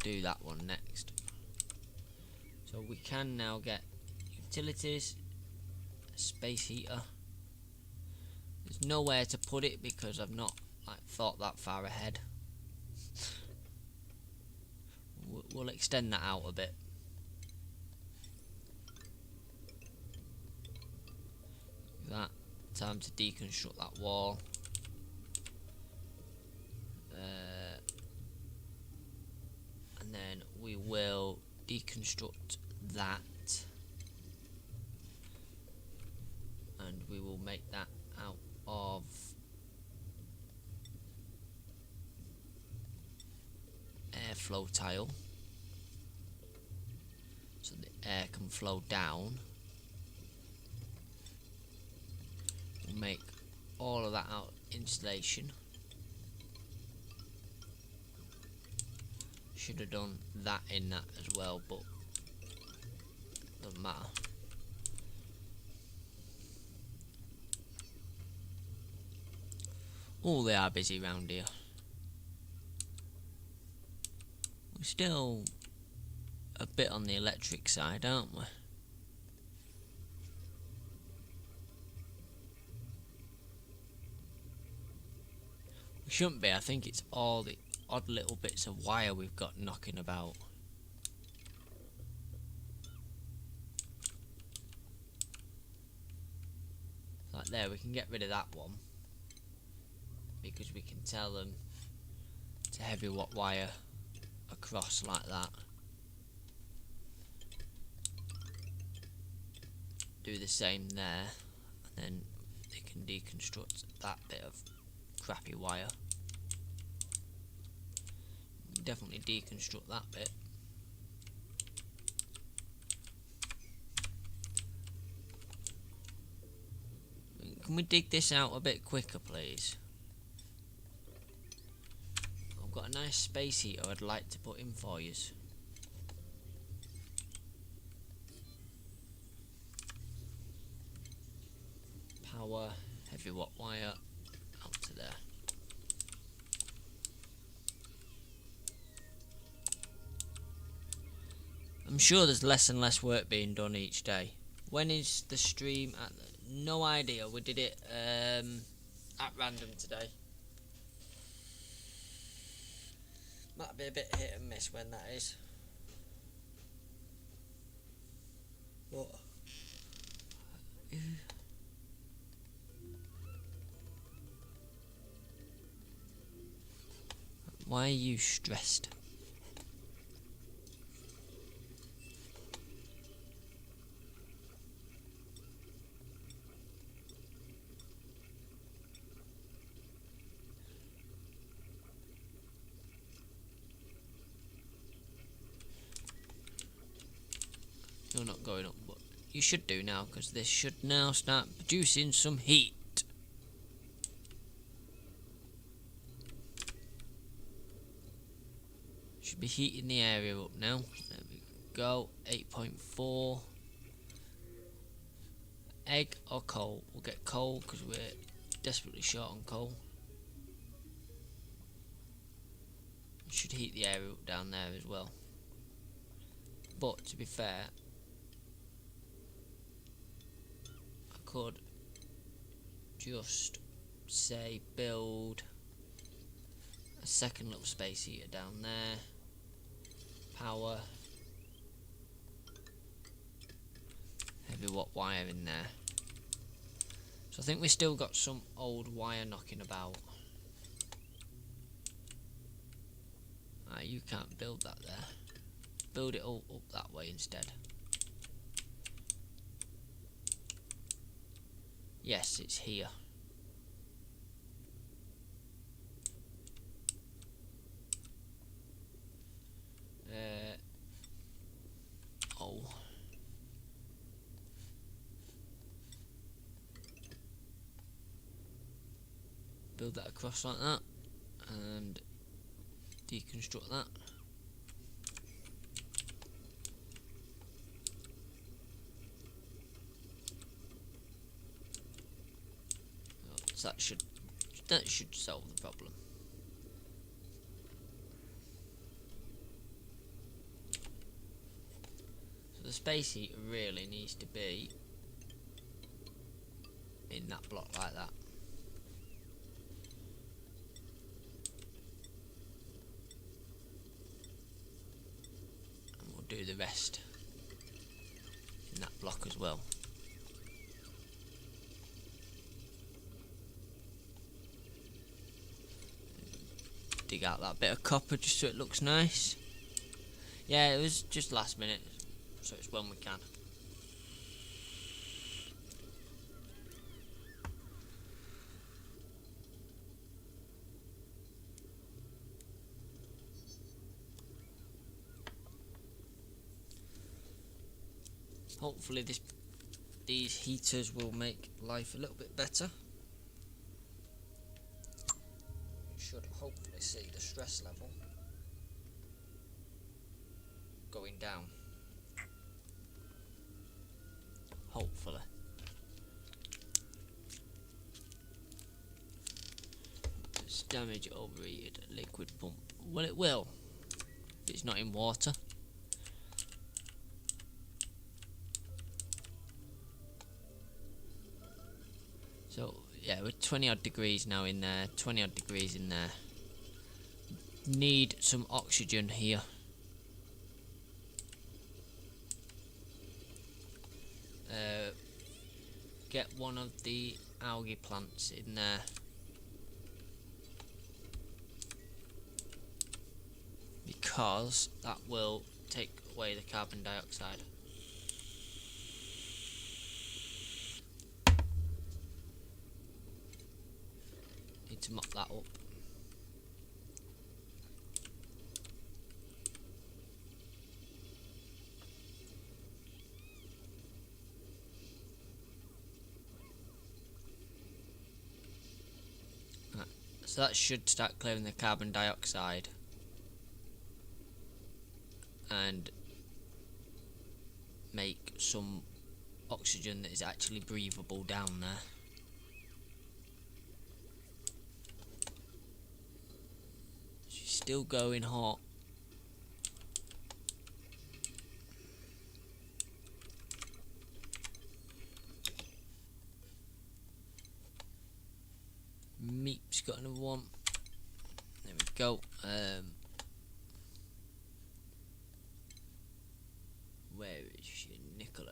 [SPEAKER 2] Do that one next. So we can now get utilities, a space heater. There's nowhere to put it because I've not thought that far ahead. We'll extend that out a bit. That time to deconstruct that wall. And then we will deconstruct that, and we will make that out of airflow tile, so the air can flow down. We'll make all of that out insulation. Should have done that in that as well, but doesn't matter. Oh, they are busy round here. We're still a bit on the electric side, aren't we? We shouldn't be. I think it's all the odd little bits of wire we've got knocking about. Like Like there, we can get rid of that one because we can tell them to heavy wire across like that. Do the same there, and then they can deconstruct that bit of crappy wire. Definitely deconstruct that bit. Can we dig this out a bit quicker, please? I've got a nice space heater I'd like to put in for you. Power, heavy wire out to there. I'm sure there's less and less work being done each day. When is the stream at? No idea. We did it at random today. Might be a bit hit and miss when that is. But why are you stressed? You're not going up, but you should do now, because this should now start producing some heat. Should be heating the area up now. There we go. 8.4. Egg or coal? We'll get coal because we're desperately short on coal. Should heat the area up down there as well. But to be fair, I could just say build a second little space heater down there. Power. Heavy wire in there. So I think we still got some old wire knocking about. You can't build that there. Build it all up that way instead. Yes, it's here. Oh. Build that across like that and deconstruct that. So that should solve the problem. So the space heater really needs to be in that block like that. And we'll do the rest in that block as well. Dig out that bit of copper just so it looks nice. Yeah, it was just last minute, so it's when we can. Hopefully these heaters will make life a little bit better. Should hopefully see the stress level going down. Hopefully. It's damage overheated liquid pump. Well, it will. It's not in water. So yeah, we're 20 odd degrees now in there, 20 odd degrees in there. Need some oxygen here. Get one of the algae plants in there. Because that will take away the carbon dioxide. Need to mop that up. Right. So that should start clearing the carbon dioxide and make some oxygen that is actually breathable down there. She's still going hot. Meep's got another one. There we go. Where is she? Nikolai.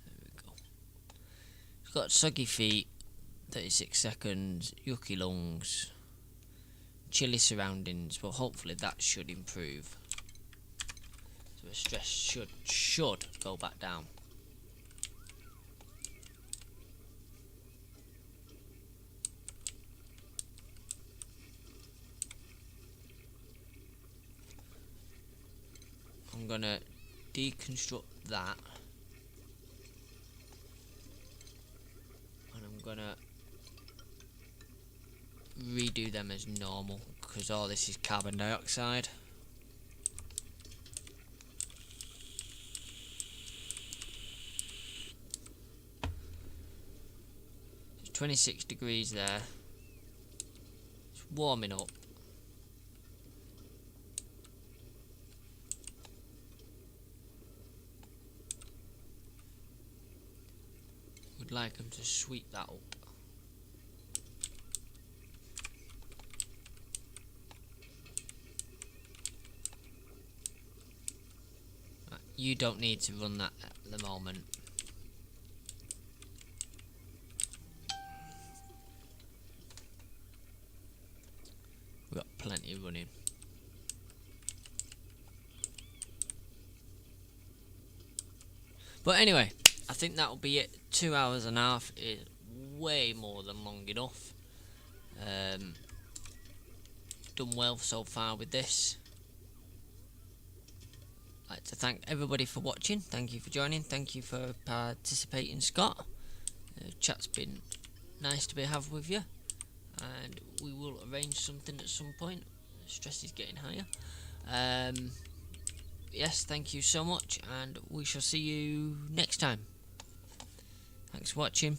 [SPEAKER 2] There we go. She's got soggy feet, 36 seconds, yucky lungs, chilly surroundings. Well, hopefully that should improve. So the stress should go back down. I'm gonna deconstruct that, and I'm gonna redo them as normal because all this is carbon dioxide. It's 26 degrees there. It's warming up. Would like them to sweep that up. Right, you don't need to run that at the moment. We've got plenty running. But anyway, I think that'll be it. 2 hours and a half is way more than long enough. Done well so far with this. I'd like to thank everybody for watching. Thank you for joining. Thank you for participating, Scott. Chat's been nice to have with you, and we will arrange something at some point. Stress is getting higher. Yes, thank you so much, and we shall see you next time. Thanks for watching.